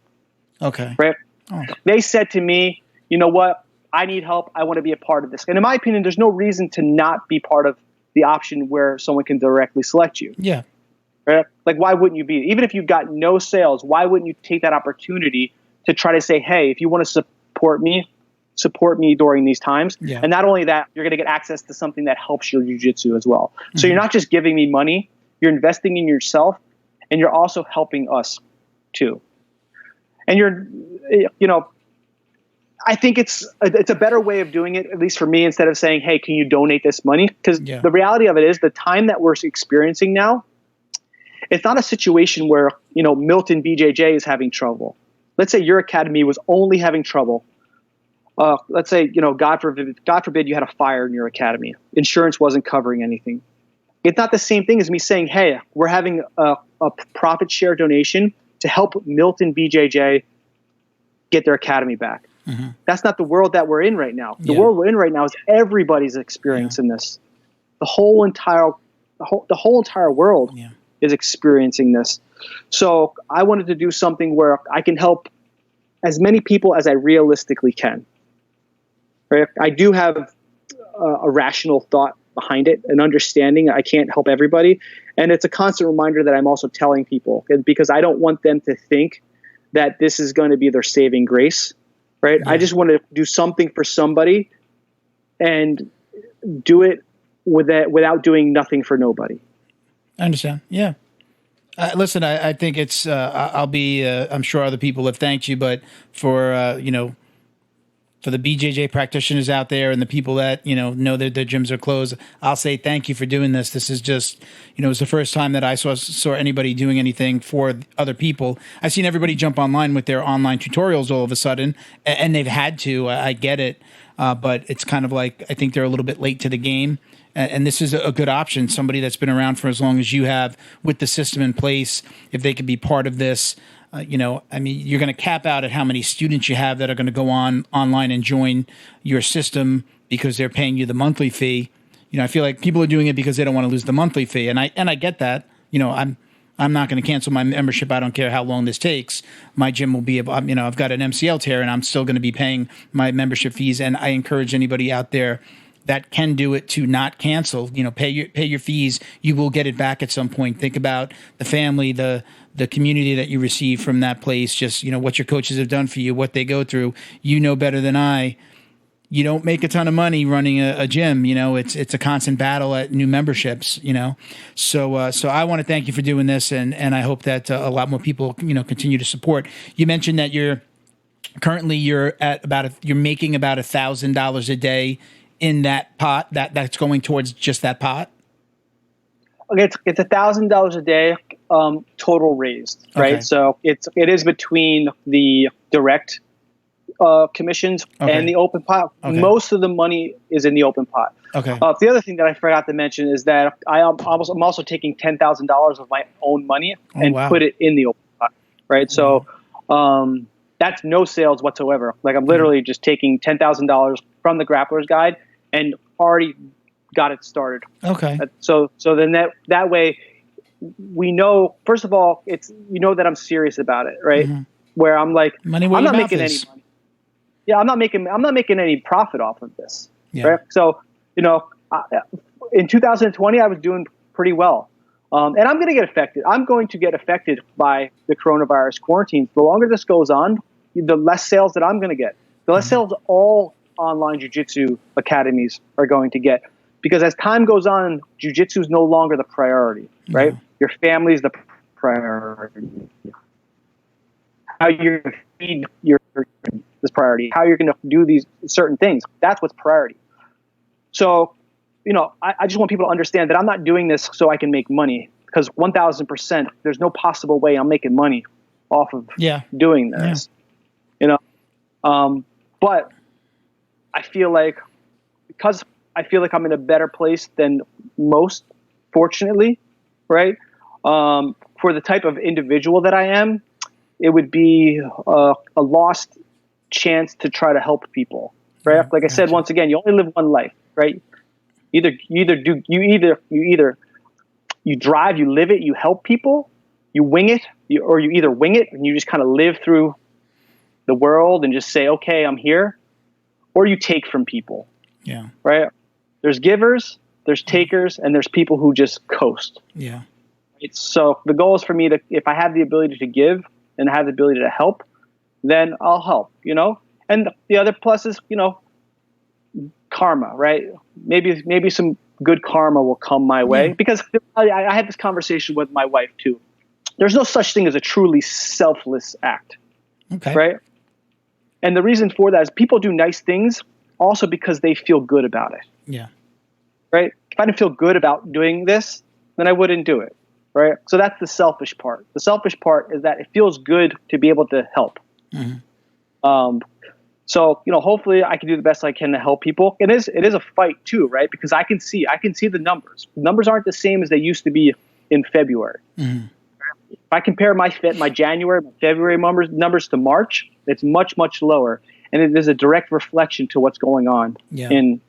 Okay. Right? Oh. They said to me, you know what? I need help. I want to be a part of this. And in my opinion, there's no reason to not be part of the option where someone can directly select you. Yeah. Right? Like, why wouldn't you be? Even if you've got no sales, why wouldn't you take that opportunity to try to say, hey, if you want to support me during these times. Yeah. And not only that, you're going to get access to something that helps your jiu-jitsu as well. So you're not just giving me money, you're investing in yourself, and you're also helping us too. And I think it's a better way of doing it, at least for me, instead of saying, hey, can you donate this money? Because the reality of it is the time that we're experiencing now, it's not a situation where, Milton BJJ is having trouble. Let's say your academy was only having trouble. Let's say, God forbid you had a fire in your academy. Insurance wasn't covering anything. It's not the same thing as me saying, hey, we're having a profit share donation to help Milton BJJ get their academy back. Mm-hmm. That's not the world that we're in right now. The world we're in right now is everybody's experiencing this. The whole entire world is experiencing this. So I wanted to do something where I can help as many people as I realistically can. Right? I do have a rational thought behind it, an understanding. I can't help everybody. And it's a constant reminder that I'm also telling people, because I don't want them to think that this is going to be their saving grace. Right? Yeah. I just want to do something for somebody and do it without doing nothing for nobody. I understand. Yeah. Listen, I think it's, I'm sure other people have thanked you, but for the BJJ practitioners out there and the people that, know that their gyms are closed, I'll say thank you for doing this. This is just, it's the first time that I saw anybody doing anything for other people. I've seen everybody jump online with their online tutorials all of a sudden, and they've had to. I get it. But it's kind of like, I think they're a little bit late to the game. And this is a good option. Somebody that's been around for as long as you have with the system in place, if they could be part of this. You're going to cap out at how many students you have that are going to go online and join your system because they're paying you the monthly fee. I feel like people are doing it because they don't want to lose the monthly fee, and I get that. I'm not going to cancel my membership. I don't care how long this takes. My gym will be, I've got an MCL tear, and I'm still going to be paying my membership fees. And I encourage anybody out there that can do it to not cancel. Pay your fees. You will get it back at some point. Think about the family, the community that you receive from that place, just, what your coaches have done for you, what they go through. You know better than I. You don't make a ton of money running a gym. It's a constant battle at new memberships, So I want to thank you for doing this. And I hope that a lot more people, continue to support. You mentioned that you're making about $1,000 a day in that pot that's going towards just that pot. Okay. It's $1,000 a day. Total raised, right? Okay. So it is between the direct commissions and the open pot. Okay. Most of the money is in the open pot. Okay. The other thing that I forgot to mention is that I'm also taking $10,000 of my own money and put it in the open pot, right? So that's no sales whatsoever. Like, I'm literally just taking $10,000 from the Grapplers Guide and already got it started. Okay. So then that way, we know, first of all, that I'm serious about it, right? Mm-hmm. Where I'm like, I'm not making any money. Yeah, I'm not making any profit off of this. Yeah. Right? So, in 2020, I was doing pretty well. And I'm going to get affected. I'm going to get affected by the coronavirus quarantine. The longer this goes on, the less sales that I'm going to get. The less sales all online jiu-jitsu academies are going to get. Because as time goes on, jiu-jitsu is no longer the priority, right? Mm-hmm. Your family is the priority. How you're going to feed this priority. How you're going to do these certain things. That's what's priority. So, I just want people to understand that I'm not doing this so I can make money. Because 1,000%, there's no possible way I'm making money off of doing this. Yeah. But I feel like, because I feel like I'm in a better place than most, fortunately, right? For the type of individual that I am, it would be a lost chance to try to help people. right? Like I said, once again, you only live one life, right? You drive, you live it, you help people, you wing it, or you either wing it and you just kind of live through the world and just say, okay, I'm here, or you take from people. Yeah. Right. There's givers, there's takers, and there's people who just coast. Yeah. So the goal is for me to, if I have the ability to give and have the ability to help, then I'll help, and the other plus is, karma, right? Maybe some good karma will come my way, because I had this conversation with my wife too. There's no such thing as a truly selfless act. Okay. Right. And the reason for that is people do nice things also because they feel good about it. Yeah. Right. If I didn't feel good about doing this, then I wouldn't do it. Right. So that's the selfish part. The selfish part is that it feels good to be able to help. Mm-hmm. So, hopefully I can do the best I can to help people. It is a fight too, right? Because I can see the numbers. The numbers aren't the same as they used to be in February. Mm-hmm. If I compare my January, my February numbers to March, it's much, much lower. And it is a direct reflection to what's going on in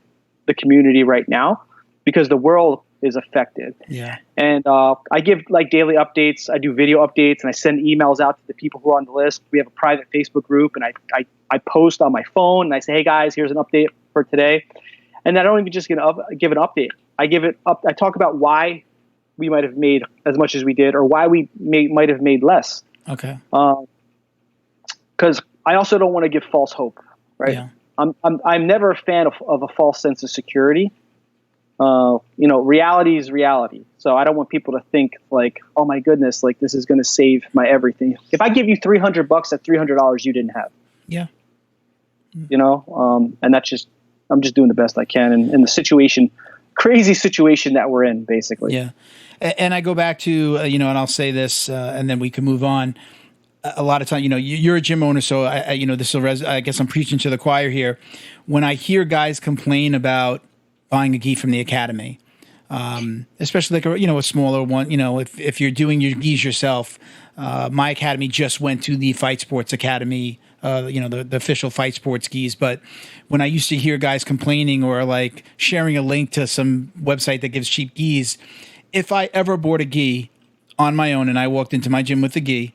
the community right now, because the world is affected. Yeah. And I give daily updates. I do video updates, and I send emails out to the people who are on the list. We have a private Facebook group, and I post on my phone, and I say, hey guys, here's an update for today. And I don't even just give an update. I give it up. I talk about why we might have made as much as we did, or why we might have made less. Okay. Because I also don't want to give false hope, right? Yeah. I'm never a fan of a false sense of security. Reality is reality. So I don't want people to think like, oh my goodness, like this is going to save my everything. If I give you $300, that's $300 you didn't have. Yeah. And that's just, I'm just doing the best I can in the situation, crazy situation that we're in, basically. Yeah. And I go back to, and I'll say this, and then we can move on. A lot of time, you're a gym owner, so I guess I'm preaching to the choir here. When I hear guys complain about buying a gi from the academy, especially like a smaller one, if you're doing your gis yourself, my academy just went to the Fight Sports Academy, the official Fight Sports gis. But when I used to hear guys complaining or like sharing a link to some website that gives cheap gis, if I ever bought a gi on my own and I walked into my gym with a gi,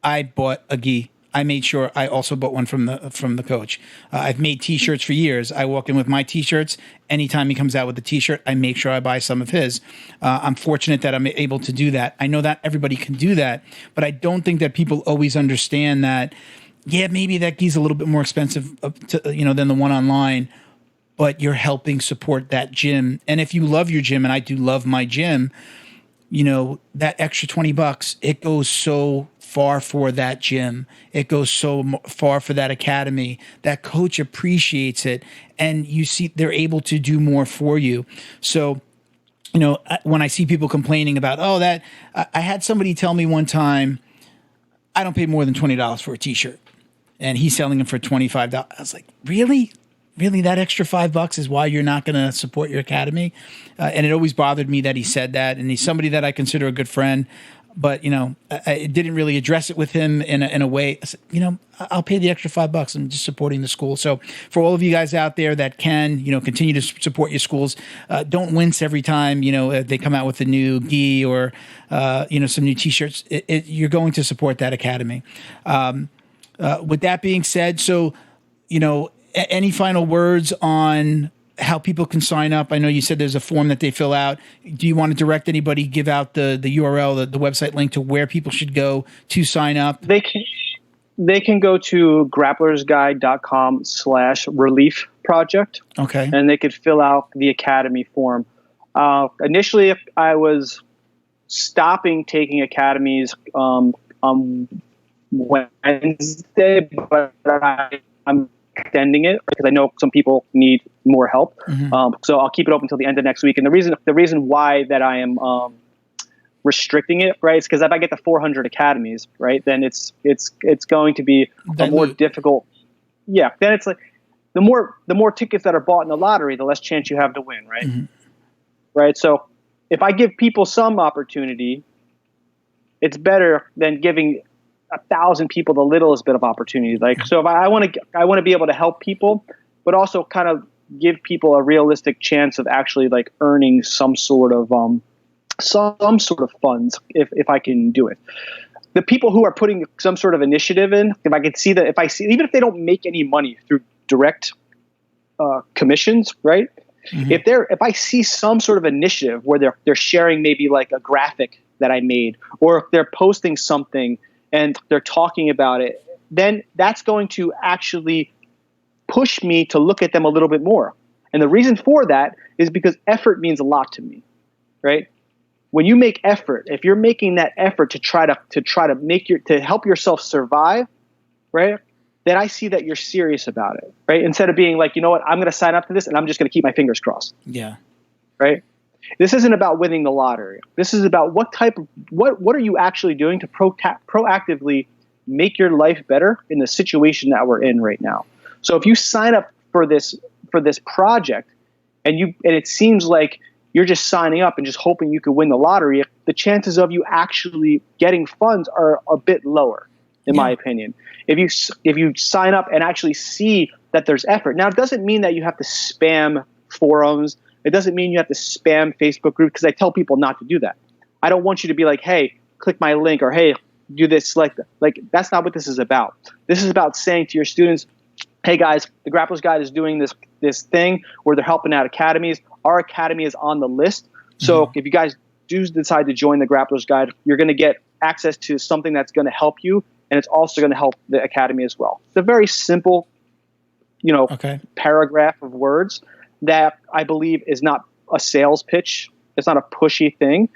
I bought a gi. I made sure I also bought one from the coach. I've made T-shirts for years. I walk in with my T-shirts. Anytime he comes out with a T-shirt, I make sure I buy some of his. I'm fortunate that I'm able to do that. I know that everybody can do that, but I don't think that people always understand that. Yeah, maybe that gi's a little bit more expensive, than the one online, but you're helping support that gym. And if you love your gym, and I do love my gym, that extra $20, it goes so far for that gym. It goes so far for that academy. That coach appreciates it, and you see they're able to do more for you. So, when I see people complaining about, I had somebody tell me one time, I don't pay more than $20 for a T-shirt, and he's selling them for $25. I was like, really? Really, that extra $5 is why you're not going to support your academy? And it always bothered me that he said that. And he's somebody that I consider a good friend. But, I didn't really address it with him in a way. I said, I'll pay the extra $5. I'm just supporting the school. So for all of you guys out there that can, continue to support your schools, don't wince every time, they come out with a new gi or, some new T-shirts. You're going to support that academy. With that being said, so, any final words on how people can sign up? I know you said there's a form that they fill out. Do you want to direct anybody, give out the URL, the website link to where people should go to sign up? They can go to grapplersguide.com/relief project. Okay. And they could fill out the academy form. Initially, I was stopping taking academies on Wednesday, but I'm extending it because I know some people need more help. Mm-hmm. So I'll keep it open until the end of next week. And the reason why that I am restricting it, right, is because if I get to 400 academies, right, then it's going to be a more difficult. Yeah, then it's like the more tickets that are bought in the lottery, the less chance you have to win, right? Mm-hmm. Right. So if I give people some opportunity, it's better than giving 1,000 people the littlest bit of opportunity. Like, so if I want to be able to help people, but also kind of give people a realistic chance of actually like earning some sort of funds if I can do it. The people who are putting some sort of initiative in, if I can see that, even if they don't make any money through direct commissions, right? Mm-hmm. If I see some sort of initiative where they're sharing maybe like a graphic that I made, or if they're posting something and they're talking about it, then that's going to actually push me to look at them a little bit more. And the reason for that is because effort means a lot to me, right? When you make effort, if you're making that effort to try to help yourself survive, right? Then I see that you're serious about it, right? Instead of being like, you know what, I'm going to sign up to this and I'm just going to keep my fingers crossed. Yeah. Right? This isn't about winning the lottery. This is about what are you actually doing to proactively make your life better in the situation that we're in right now. So if you sign up for this project and it seems like you're just signing up and just hoping you could win the lottery, the chances of you actually getting funds are a bit lower, in my opinion. If you sign up and actually see that there's effort. Now, it doesn't mean that you have to spam forums. It doesn't mean you have to spam Facebook groups, because I tell people not to do that. I don't want you to be like, hey, click my link, or hey, do this. Like that's not what this is about. This is about saying to your students, hey guys, the Grapplers Guide is doing this thing where they're helping out academies. Our academy is on the list. So if you guys do decide to join the Grapplers Guide, you're going to get access to something that's going to help you, and it's also going to help the academy as well. It's a very simple, paragraph of words that I believe is not a sales pitch. It's not a pushy thing.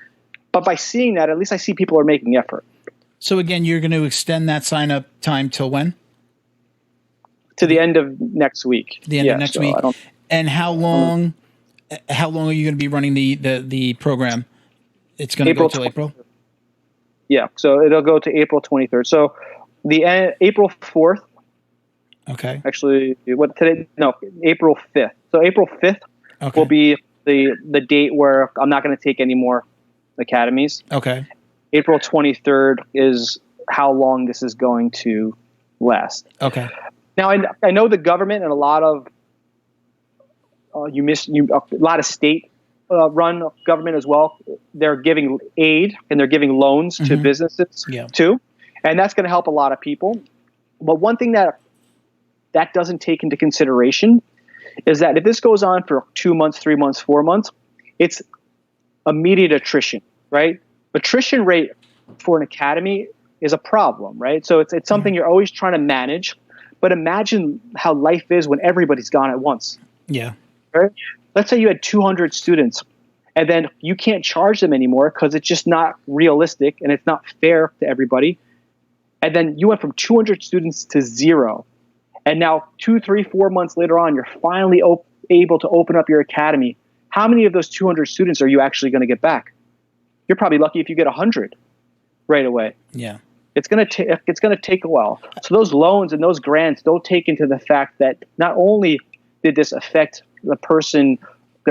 But by seeing that, at least I see people are making effort. So again, you're going to extend that sign-up time till when? To the end of next week. The end of next week. And how long are you going to be running the program? It's going to go till April? Yeah, so it'll go to April 23rd. So April 4th. Okay. Actually, April 5th. So April 5th will be the date where I'm not going to take any more academies. Okay. April 23rd is how long this is going to last. Okay. Now, I know the government and a lot of a lot of state run government as well. They're giving aid and they're giving loans to businesses too, and that's going to help a lot of people. But one thing that doesn't take into consideration is that if this goes on for 2 months, 3 months, 4 months, it's immediate attrition, right? Attrition rate for an academy is a problem, right? So it's something you're always trying to manage. But imagine how life is when everybody's gone at once. Yeah. Right? Let's say you had 200 students and then you can't charge them anymore because it's just not realistic and it's not fair to everybody. And then you went from 200 students to 0. And now 2, 3, 4 months later on, you're finally able to open up your academy. How many of those 200 students are you actually going to get back? You're probably lucky if you get 100 right away. Yeah. It's going to take a while. So those loans and those grants don't take into the fact that not only did this affect their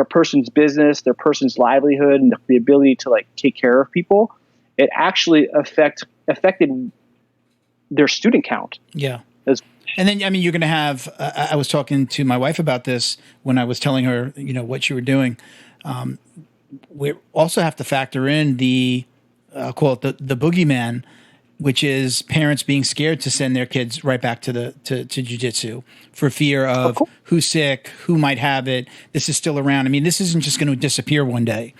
person's business, their person's livelihood, and the ability to like take care of people, it actually affected their student count. Yeah. And then, I mean, you're going to have, I was talking to my wife about this when I was telling her, what you were doing. We also have to factor in call it the boogeyman, which is parents being scared to send their kids right back to jiu-jitsu for fear of who's sick, who might have it. This is still around. I mean, this isn't just going to disappear one day,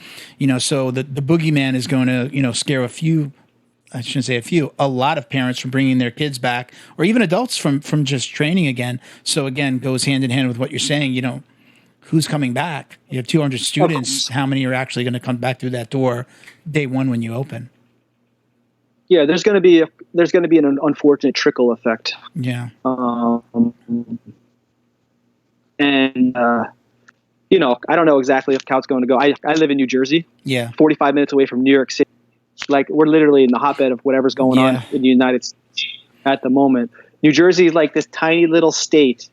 so the boogeyman is going to, scare a lot of parents from bringing their kids back, or even adults from just training again. So again, goes hand in hand with what you're saying, who's coming back? You have 200 students. How many are actually going to come back through that door day one when you open? Yeah, there's going to be an unfortunate trickle effect. Yeah. I don't know exactly how it's going to go. I live in New Jersey. Yeah. 45 minutes away from New York City. Like, we're literally in the hotbed of whatever's going on in the United States at the moment. New Jersey is like this tiny little state,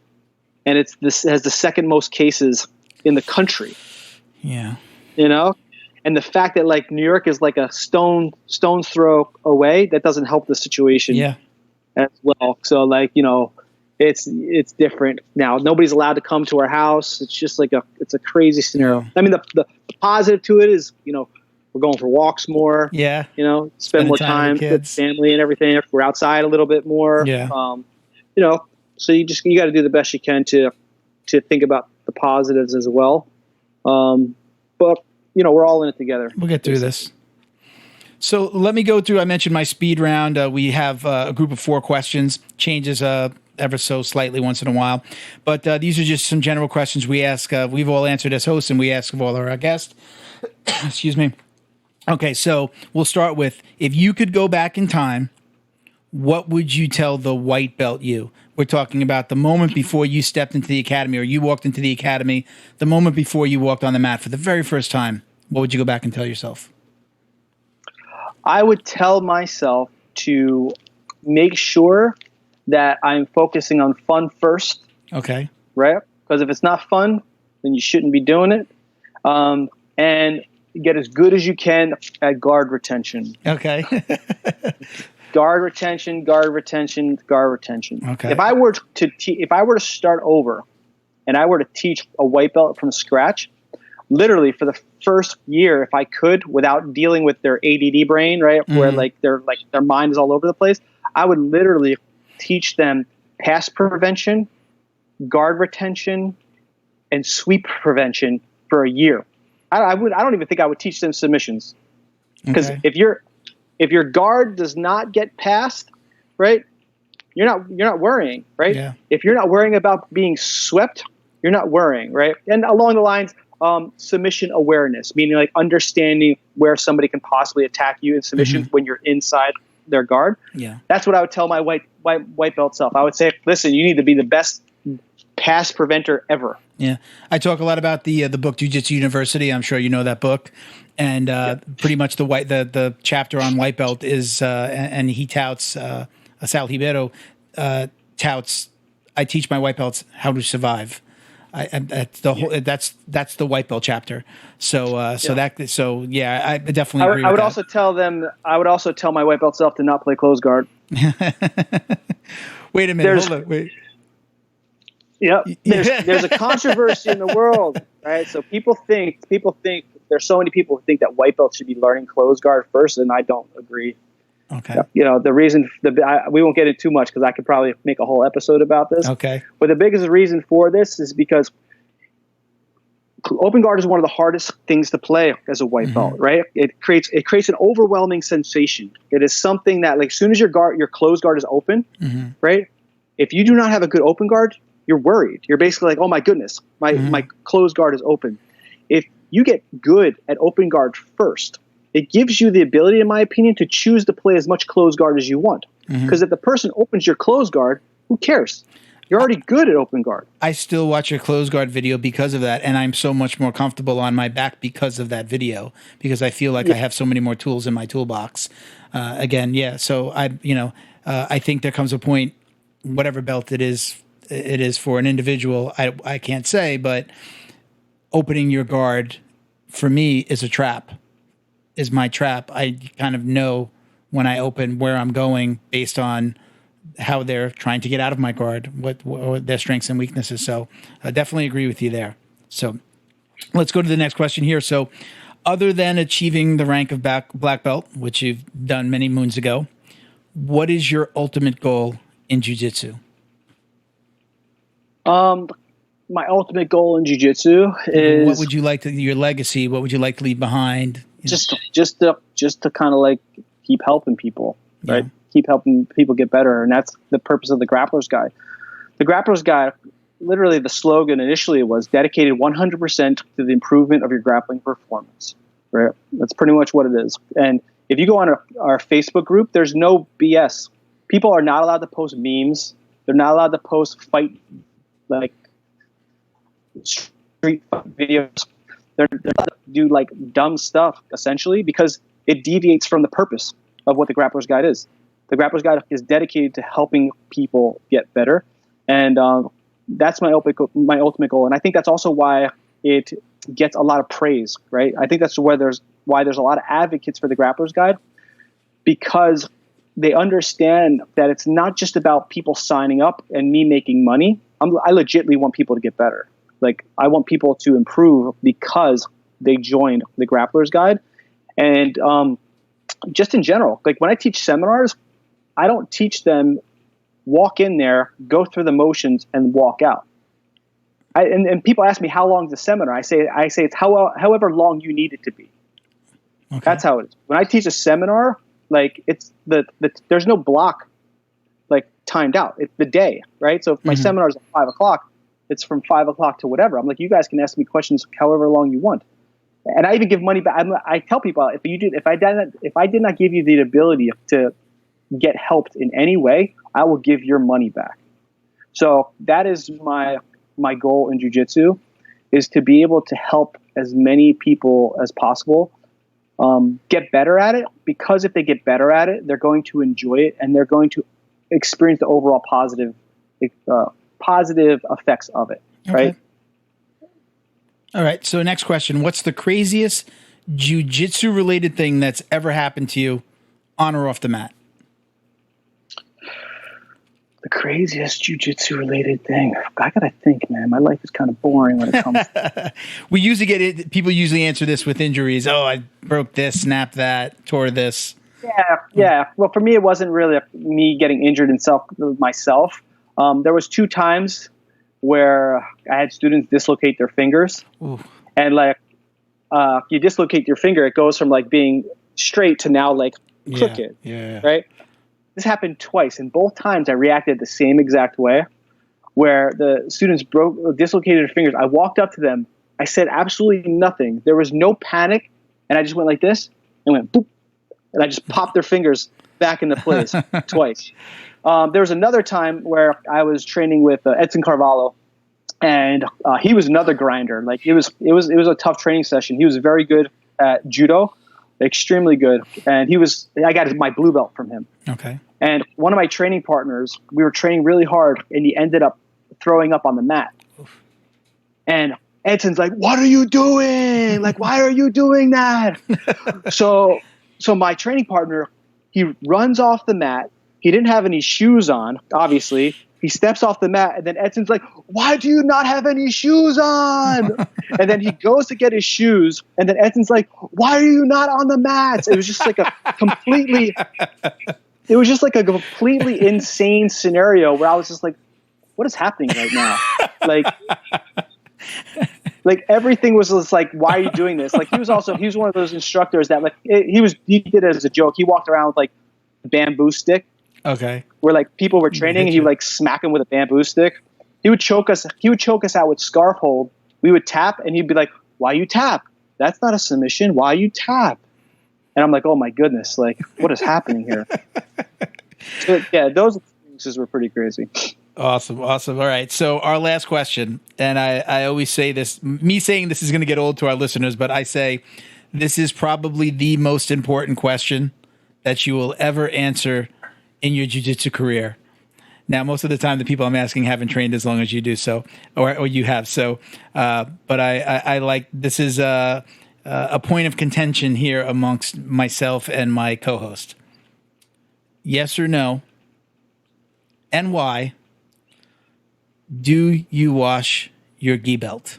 and has the second most cases in the country. Yeah. And the fact that like New York is like a stone's throw away, that doesn't help the situation as well. So like, it's different now. Nobody's allowed to come to our house. It's just like it's a crazy scenario. I mean, the positive to it is, we're going for walks more. Yeah. Spend more time with family and everything. We're outside a little bit more. Yeah. So you got to do the best you can to think about the positives as well. But we're all in it together. We'll get through this. So let me go through. I mentioned my speed round. We have a group of 4 questions. Changes ever so slightly once in a while, but these are just some general questions we ask. We've all answered as hosts, and we ask of all our guests. Excuse me. Okay, so we'll start with, if you could go back in time, what would you tell the white belt you? We're talking about the moment before you stepped into the academy, or you walked into the academy, the moment before you walked on the mat for the very first time. What would you go back and tell yourself? I would tell myself to make sure that I'm focusing on fun first. Okay. Right? Because if it's not fun, then you shouldn't be doing it. And get as good as you can at guard retention. Okay. Guard retention. Okay. If I were to start over and I were to teach a white belt from scratch, literally for the first year, if I could, without dealing with their ADD brain, right, where their mind is all over the place, I would literally teach them pass prevention, guard retention, and sweep prevention for a year. I don't even think I would teach them submissions, because if your guard does not get passed, right, you're not worrying, right? Yeah. If you're not worrying about being swept, you're not worrying, right? And along the lines, submission awareness, meaning like understanding where somebody can possibly attack you in submission when you're inside their guard. Yeah, that's what I would tell my white belt self. I would say, listen, you need to be the best pass preventer ever. Yeah, I talk a lot about the book Jiu-Jitsu University. I'm sure you know that book, and pretty much the chapter on white belt is and he touts Sal Ribeiro touts, I teach my white belts how to survive. That's the whole. That's the white belt chapter. I definitely agree. I would also tell them. I would also tell my white belt self to not play close guard. Wait a minute. Hold on. Wait. Yep. There's a controversy in the world, right? So people think there's so many people who think that white belts should be learning close guard first, and I don't agree. Okay. The reason we won't get into too much because I could probably make a whole episode about this. Okay. But the biggest reason for this is because open guard is one of the hardest things to play as a white belt, right? It creates an overwhelming sensation. It is something that, like, as soon as your closed guard is open, right? If you do not have a good open guard, you're worried. You're basically like, oh my goodness, my closed guard is open. If you get good at open guard first, it gives you the ability, in my opinion, to choose to play as much closed guard as you want. Because if the person opens your closed guard, who cares? You're already good at open guard. I still watch your closed guard video because of that, and I'm so much more comfortable on my back because of that video, because I feel like I have so many more tools in my toolbox. So I think there comes a point, whatever belt it is for an individual, I can't say, but opening your guard for me is a trap. Is my trap. I kind of know when I open where I'm going based on how they're trying to get out of my guard, what their strengths and weaknesses. So I definitely agree with you there. So let's go to the next question here. So other than achieving the rank of black belt, which you've done many moons ago, what is your ultimate goal in jiu-jitsu? My ultimate goal in jiu-jitsu is, what would you like your legacy? What would you like to leave behind? Just to kind of like keep helping people, right? Keep helping people get better. And that's the purpose of the Grapplers Guide. The Grapplers Guide, literally the slogan initially was dedicated 100% to the improvement of your grappling performance, right? That's pretty much what it is. And if you go on our Facebook group, there's no BS. People are not allowed to post memes. They're not allowed to post street fight videos. They're allowed to do like dumb stuff, essentially, because it deviates from the purpose of what the Grapplers Guide is. The Grapplers Guide is dedicated to helping people get better, and that's my ultimate goal. And I think that's also why it gets a lot of praise, right? I think that's why there's a lot of advocates for the Grapplers Guide, because they understand that it's not just about people signing up and me making money. I legitimately want people to get better. Like, I want people to improve because they joined the Grapplers Guide. And just in general, like when I teach seminars, I don't teach them walk in there, go through the motions, and walk out. And people ask me, how long is the seminar? I say it's however long you need it to be. Okay. That's how it is. When I teach a seminar, like it's there's no block like timed out. It's the day, right? So if my seminar is at 5:00, it's from 5:00 to whatever. I'm like, you guys can ask me questions however long you want. And I even give money back. I tell people, if I did not give you the ability to get helped in any way, I will give your money back. So that is my goal in jiu-jitsu, is to be able to help as many people as possible get better at it, because if they get better at it, they're going to enjoy it and they're going to experience the overall positive effects of it. Okay. Right. All right. So next question, what's the craziest jiu-jitsu related thing that's ever happened to you on or off the mat? The craziest jiu-jitsu related thing. I got to think, man. My life is kind of boring when it comes to We usually get it. People usually answer this with injuries. Oh, I broke this, snapped that, tore this. Yeah. Well, for me, it wasn't really me getting injured myself. There was 2 times where I had students dislocate their fingers. Ooh. And like, you dislocate your finger, it goes from like being straight to now like crooked. Yeah. Right. This happened twice, and both times I reacted the same exact way, where the students dislocated their fingers. I walked up to them. I said absolutely nothing. There was no panic, and I just went like this and went boop, and I just popped their fingers back into place twice. There was another time where I was training with Edson Carvalho, and he was another grinder. Like it was a tough training session. He was very good at judo. Extremely good. And I got my blue belt from him. Okay. And one of my training partners, we were training really hard, and he ended up throwing up on the mat. Oof. And Edson's like, "What are you doing? Like, why are you doing that?" So my training partner, he runs off the mat. He didn't have any shoes on, obviously. He steps off the mat, and then Edson's like, "Why do you not have any shoes on?" And then he goes to get his shoes, and then Edson's like, "Why are you not on the mats?" It was just like a completely insane scenario where I was just like, "What is happening right now?" Like everything was just like, "Why are you doing this?" Like he was one of those instructors that like he did it as a joke. He walked around with like a bamboo stick. Okay. Where like people were training and he would like smack him with a bamboo stick. He would choke us out with scarf hold. We would tap and he'd be like, "Why you tap? That's not a submission. Why you tap?" And I'm like, "Oh my goodness, like what is happening here?" So, yeah, those experiences were pretty crazy. Awesome. All right. So our last question, and I always say this, me saying this is going to get old to our listeners, but I say this is probably the most important question that you will ever answer in your jiu-jitsu career. Now, most of the time, the people I'm asking haven't trained as long as you do, so or you have. So, but I like this is a point of contention here amongst myself and my co-host. Yes or no, and why do you wash your gi belt?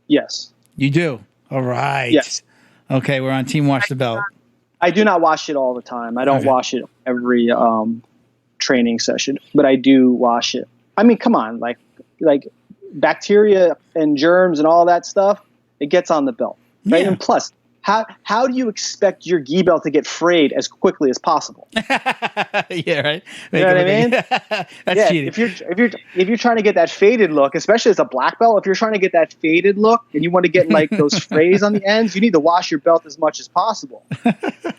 Yes. You do? All right. Yes. Okay, we're on Team Wash the Belt. I do not wash it all the time. I don't wash it every training session, but I do wash it. I mean, come on, like bacteria and germs and all that stuff, it gets on the belt, right? Yeah. And plus, how do you expect your gi belt to get frayed as quickly as possible? Yeah, right. You know what I mean? That's cheating. If you're trying to get that faded look, especially as a black belt, if you're trying to get that faded look and you want to get like those frays on the ends, you need to wash your belt as much as possible.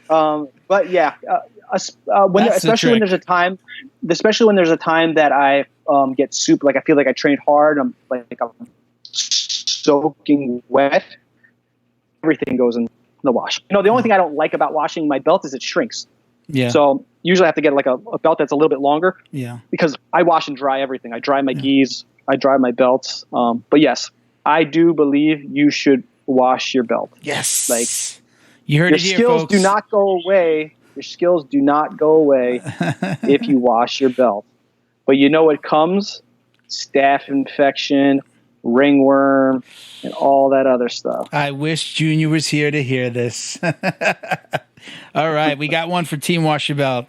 But yeah, especially when there's a time that I get super, like I feel like I trained hard, I'm soaking wet. Everything goes in the wash. You know, the only thing I don't like about washing my belt is it shrinks. Yeah. So usually I have to get like a belt that's a little bit longer. Yeah. Because I wash and dry everything. I dry my gis, I dry my belts. But yes, I do believe you should wash your belt. Yes. Like you heard it here, skills folks. do not go away Your skills do not go away if you wash your belt. But you know what comes? Staph infection, ringworm, and all that other stuff. I wish Junior was here to hear this. All right, we got one for Team Wash Your Belt.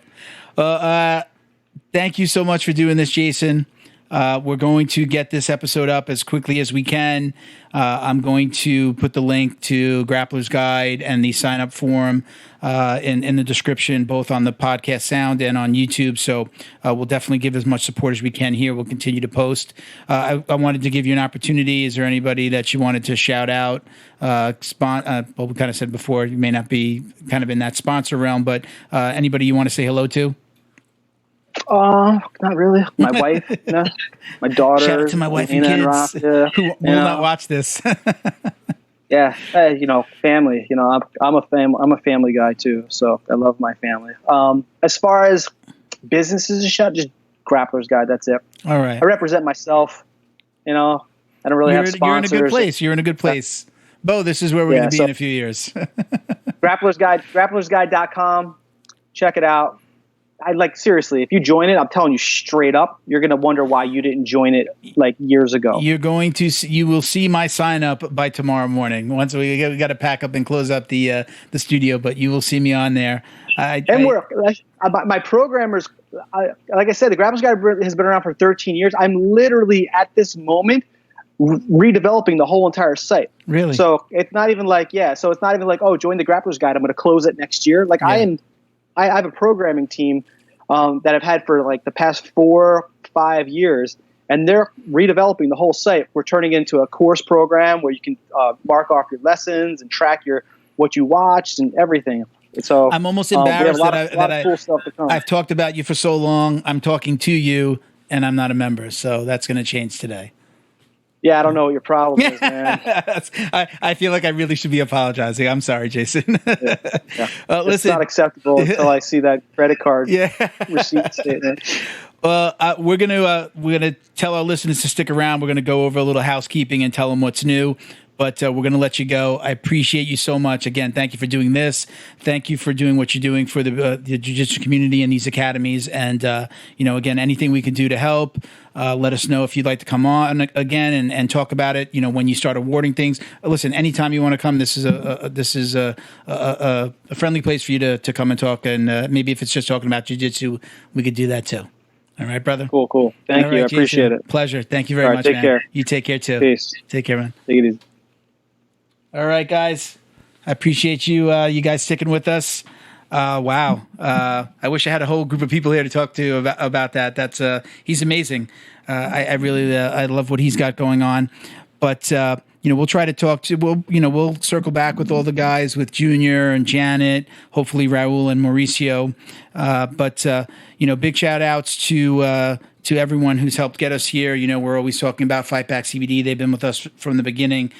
Thank you so much for doing this, Jason. We're going to get this episode up as quickly as we can. I'm going to put the link to Grappler's Guide and the sign-up form in the description, both on the podcast sound and on YouTube. So we'll definitely give as much support as we can here. We'll continue to post. I wanted to give you an opportunity. Is there anybody that you wanted to shout out? Well, we kind of said before, you may not be kind of in that sponsor realm, but anybody you want to say hello to? Not really. My wife, my daughter. Shout out to my wife and kids who will not watch this. Yeah, family. I'm a family guy too, so I love my family. As far as businesses and shit, just Grappler's Guide. That's it. All right. I represent myself. I don't really have sponsors. You're in a good place. You're in a good place. Bo, this is where we're going to be in a few years. Grappler's Guide, grapplersguide.com. Check it out. Seriously, if you join it, I'm telling you straight up, you're going to wonder why you didn't join it years ago. You will see my sign up by tomorrow morning. Once we got to pack up and close up the studio, but you will see me on there. My programmers, like I said, the Grappler's Guide has been around for 13 years. I'm literally at this moment redeveloping the whole entire site. Really? So it's not even oh, join the Grappler's Guide, I'm going to close it next year. I have a programming team that I've had for the past 4-5 years, and they're redeveloping the whole site. We're turning it into a course program where you can mark off your lessons and track what you watched and everything. So I'm almost embarrassed cool stuff to come. I've talked about you for so long. I'm talking to you, and I'm not a member, so that's going to change today. Yeah, I don't know what your problem is, man. I feel like I really should be apologizing. I'm sorry, Jason. Yeah. Listen, it's not acceptable until I see that credit card receipt statement. Well, we're gonna tell our listeners to stick around. We're gonna go over a little housekeeping and tell them what's new. But we're going to let you go. I appreciate you so much. Again, thank you for doing this. Thank you for doing what you're doing for the jiu-jitsu community and these academies. And, again, anything we can do to help, let us know if you'd like to come on again and talk about it, when you start awarding things. Listen, anytime you want to come, this is a friendly place for you to come and talk. And maybe if it's just talking about jiu-jitsu, we could do that too. All right, brother? Cool. Thank you. I appreciate it. Pleasure. Thank you very much, take man. Care. You take care too. Peace. Take care, man. Take it easy. All right, guys. I appreciate you guys sticking with us. Wow. I wish I had a whole group of people here to talk to about that. That's he's amazing. I really I love what he's got going on. But we'll try to talk to we'll circle back with all the guys, with Junior and Janet, hopefully Raul and Mauricio. But big shout outs to everyone who's helped get us here. We're always talking about Fight Back CBD. They've been with us from the beginning.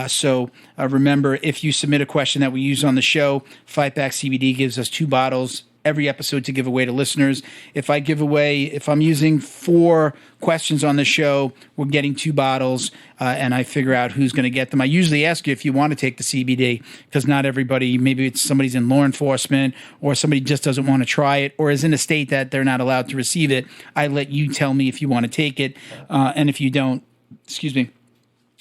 So remember, if you submit a question that we use on the show, Fight Back CBD gives us 2 bottles every episode to give away to listeners. If I'm using 4 questions on the show, we're getting 2 bottles, and I figure out who's going to get them. I usually ask you if you want to take the CBD, because not everybody, maybe it's somebody's in law enforcement, or somebody just doesn't want to try it, or is in a state that they're not allowed to receive it. I let you tell me if you want to take it, and if you don't,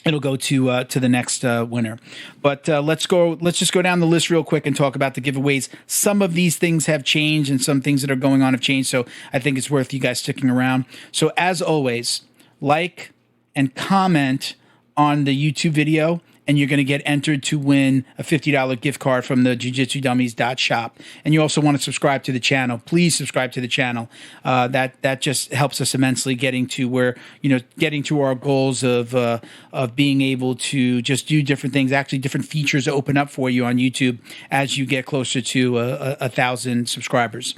it'll go to the next winner. But let's just go down the list real quick and talk about the giveaways. Some of these things have changed, and some things that are going on have changed. So I think it's worth you guys sticking around. So as always, like and comment on the YouTube video, and you're going to get entered to win a $50 gift card from the Jiu-Jitsu Dummies.shop. And you also want to subscribe to the channel. Please subscribe to the channel. That just helps us immensely getting to our goals of being able to just do different things, actually different features open up for you on YouTube as you get closer to 1,000 subscribers.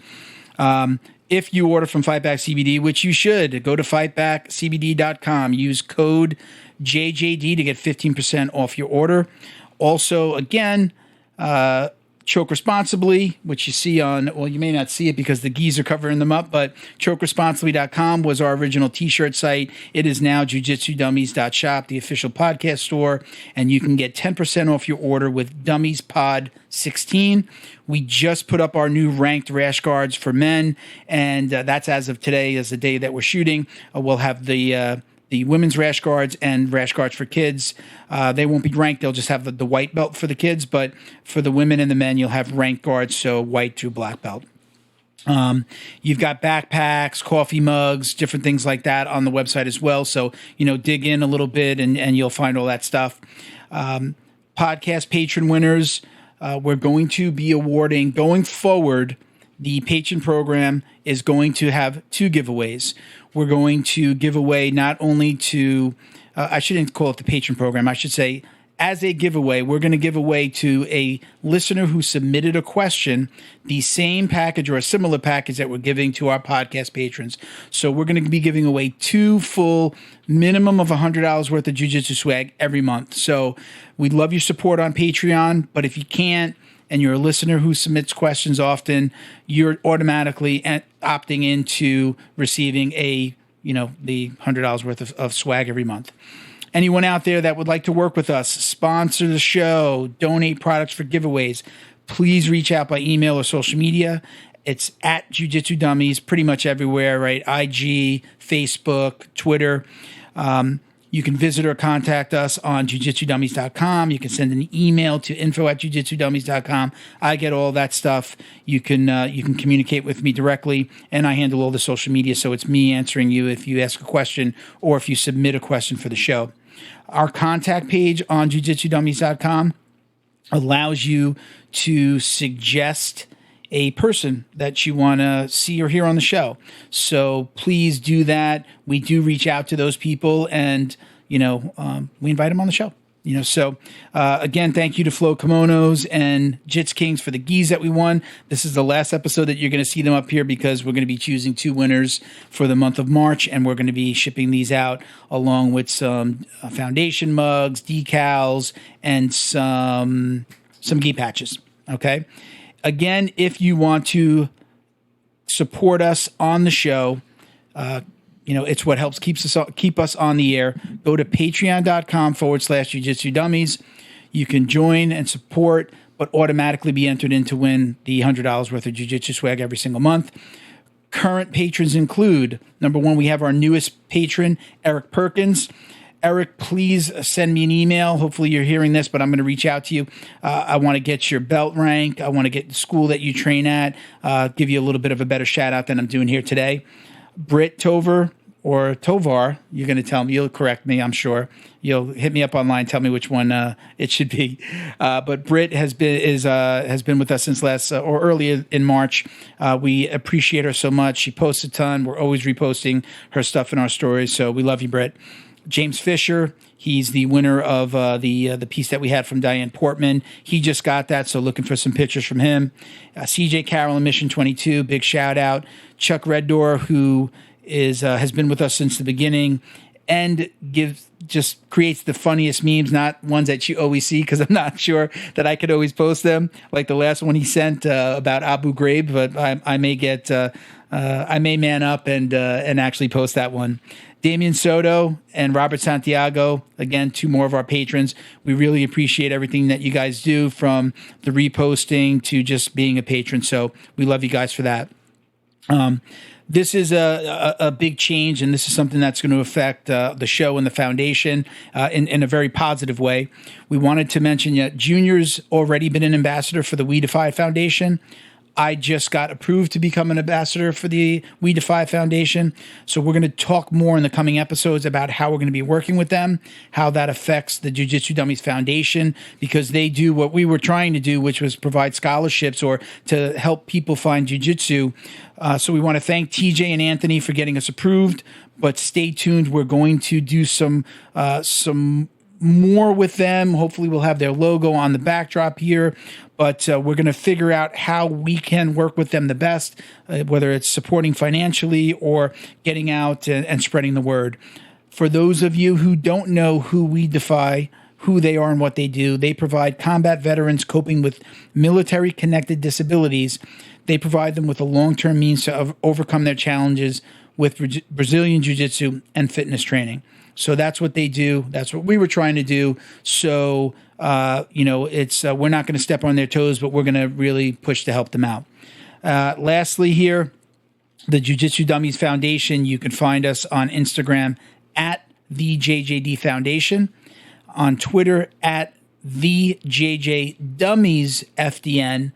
If you order from Fightback CBD, which you should, go to fightbackcbd.com. Use code JJD to get 15% off your order. Also, again, Choke Responsibly, which you see on, well, you may not see it because the gis are covering them up, but chokeresponsibly.com was our original t-shirt site. It is now jujitsudummies.shop, the official podcast store, and you can get 10% off your order with Dummies Pod 16. We just put up our new ranked rash guards for men, and that's as of today, as the day that we're shooting. We'll have the women's rash guards and rash guards for kids. They won't be ranked. They'll just have the white belt for the kids, but for the women and the men, you'll have ranked guards, so white to black belt. You've got backpacks, coffee mugs, different things like that on the website as well. So, dig in a little bit and you'll find all that stuff. Podcast patron winners, we're going to be awarding, going forward, the patron program is going to have 2 giveaways. We're going to give away not only to, I shouldn't call it the patron program, I should say, as a giveaway, we're going to give away to a listener who submitted a question the same package or a similar package that we're giving to our podcast patrons. So we're going to be giving away 2 full minimum of $100 worth of Jiu-Jitsu swag every month. So we'd love your support on Patreon, but if you can't, and you're a listener who submits questions often, you're automatically opting into receiving the $100 worth of swag every month. Anyone out there that would like to work with us, sponsor the show, donate products for giveaways, please reach out by email or social media. It's at Jiu-Jitsu Dummies pretty much everywhere, right? IG, Facebook, Twitter. You can visit or contact us on jujitsudummies.com. You can send an email to info@jujitsudummies.com. I get all that stuff. You can communicate with me directly, and I handle all the social media, so it's me answering you if you ask a question or if you submit a question for the show. Our contact page on jujitsudummies.com allows you to suggest a person that you want to see or hear on the show. So please do that. We do reach out to those people and, we invite them on the show. Again, thank you to Flow Kimonos and Jits Kings for the gis that we won. This is the last episode that you're going to see them up here because we're going to be choosing 2 winners for the month of March, and we're going to be shipping these out along with some foundation mugs, decals, and some gi patches. Okay. Again, if you want to support us on the show, it's what helps keep us on the air. Go to patreon.com/Jiu-Jitsu Dummies. You can join and support, but automatically be entered in to win the $100 worth of Jiu-Jitsu swag every single month. Current patrons include, number 1, we have our newest patron, Eric Perkins. Eric, please send me an email. Hopefully you're hearing this, but I'm going to reach out to you. I want to get your belt rank. I want to get the school that you train at, give you a little bit of a better shout out than I'm doing here today. Britt Tovar, or Tovar, you're going to tell me. You'll correct me, I'm sure. You'll hit me up online, tell me which one it should be. But Britt has been with us since earlier in March. We appreciate her so much. She posts a ton. We're always reposting her stuff in our stories, so we love you, Britt. James Fisher, he's the winner of the piece that we had from Diane Portman. He just got that, so looking for some pictures from him. CJ Carroll in Mission 22, big shout out. Chuck Reddoor, who has been with us since the beginning and just creates the funniest memes, not ones that you always see because I'm not sure that I could always post them, like the last one he sent about Abu Ghraib, but I may man up and actually post that one. Damian Soto and Robert Santiago, again, 2 more of our patrons. We really appreciate everything that you guys do, from the reposting to just being a patron. So we love you guys for that. This is a big change, and this is something that's going to affect the show and the foundation in a very positive way. We wanted to mention that Junior's already been an ambassador for the We Defy Foundation. I just got approved to become an ambassador for the We Defy Foundation. So we're going to talk more in the coming episodes about how we're going to be working with them, how that affects the Jiu-Jitsu Dummies Foundation, because they do what we were trying to do, which was provide scholarships or to help people find Jiu-Jitsu. So we want to thank TJ and Anthony for getting us approved, but stay tuned. We're going to do some more with them. Hopefully we'll have their logo on the backdrop here, but we're going to figure out how we can work with them the best, whether it's supporting financially or getting out and spreading the word. For those of you who don't know who We Defy who they are and what they do. They provide combat veterans coping with military-connected disabilities. They provide them with a long-term means to overcome their challenges with Brazilian Jiu-Jitsu and fitness training. So that's what they do. That's what we were trying to do. So, it's we're not going to step on their toes, but we're going to really push to help them out. Lastly here, the Jiu-Jitsu Dummies Foundation. You can find us on Instagram at the JJD Foundation, on Twitter at the JJ Dummies FDN.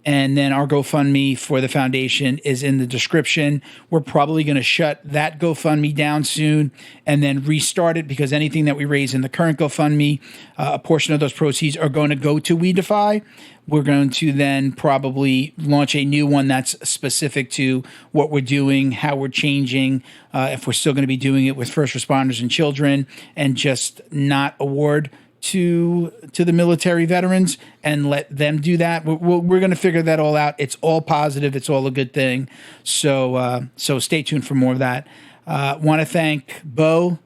And then our GoFundMe for the foundation is in the description. We're probably going to shut that GoFundMe down soon and then restart it, because anything that we raise in the current GoFundMe, a portion of those proceeds are going to go to We Defy. We're going to then probably launch a new one that's specific to what we're doing, how we're changing, if we're still going to be doing it with first responders and children, and just not award to the military veterans and let them do that. We're going to figure that all out. It's all positive. It's all a good thing. So stay tuned for more of that. Want to thank Bo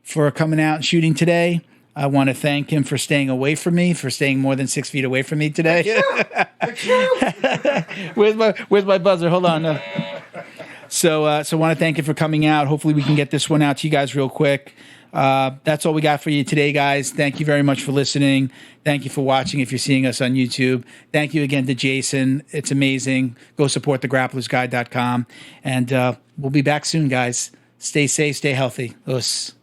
for coming out and shooting today. I want to thank him for staying away from me, for staying more than 6 feet away from me today. Where's my buzzer? Hold on. No. So want to thank him for coming out. Hopefully we can get this one out to you guys real quick. That's all we got for you today, guys. Thank you very much for listening. Thank you for watching if you're seeing us on YouTube. Thank you again to Jason. It's amazing. Go support thegrapplersguide.com. And we'll be back soon, guys. Stay safe, stay healthy. Us.